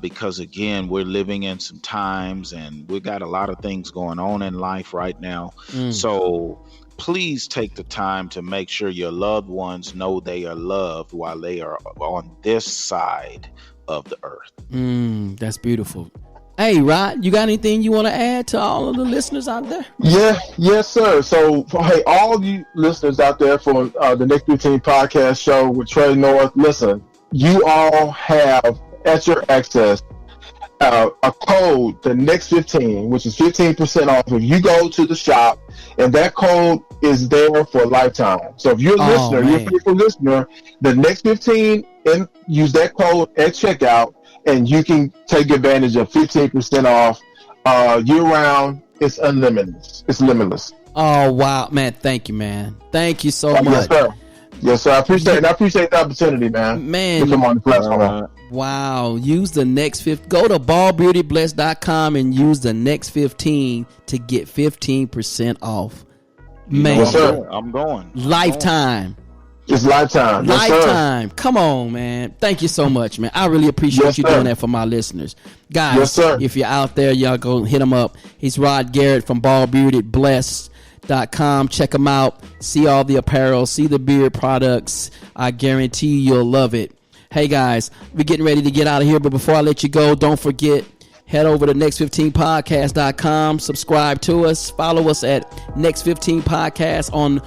Because again, we're living in some times and we got a lot of things going on in life right now. So please take the time to make sure your loved ones know they are loved while they are on this side of the earth. That's beautiful. Hey, Rod, you got anything you want to add to all of the listeners out there? Yes, sir. So, hey, all you listeners out there for the Next 15 podcast show with Trey North, listen, you all have at your access a code, the Next 15, which is 15% off if you go to the shop, and that code is there for a lifetime. So if you're a listener, you're a faithful listener, the Next 15, and use that code at checkout, and you can take advantage of 15% off year round. It's unlimited. It's limitless. Oh, wow, man. Thank you, man. Thank you so much. Yes, sir. Yes, sir. I appreciate the opportunity, man. Man, to come on the platform. Wow. Use the next 15. Go to baldbeautybless.com and use the next 15 to get 15% off. Man, Yes, sir. I'm going. Lifetime. It's lifetime. Yes, sir. Lifetime. Come on, man. Thank you so much, man. I really appreciate you doing that for my listeners. Guys, Yes, sir. if you're out there, y'all go hit him up. He's Rod Garrett from baldbeautybless.com. Check him out. See all the apparel. See the beard products. I guarantee you'll love it. Hey, guys, we're getting ready to get out of here. But before I let you go, don't forget, head over to next15podcast.com. Subscribe to us. Follow us at Next15 Podcast on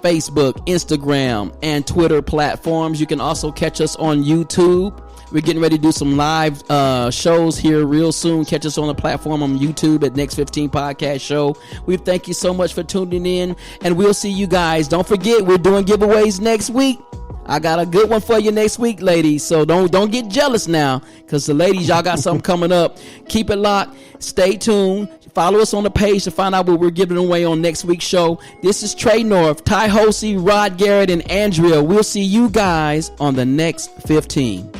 Facebook, Instagram, and Twitter platforms. You can also catch us on YouTube. We're getting ready to do some live shows here real soon. Catch us on the platform on YouTube at Next 15 Podcast Show. We thank you so much for tuning in, and we'll see you guys. Don't forget, we're doing giveaways next week. I got a good one for you next week, ladies. So don't get jealous now, because the ladies, y'all got something coming up. Keep it locked. Stay tuned. Follow us on the page to find out what we're giving away on next week's show. This is Trey North, Ty Hosey, Rod Garrett, and Andrea. We'll see you guys on the Next 15.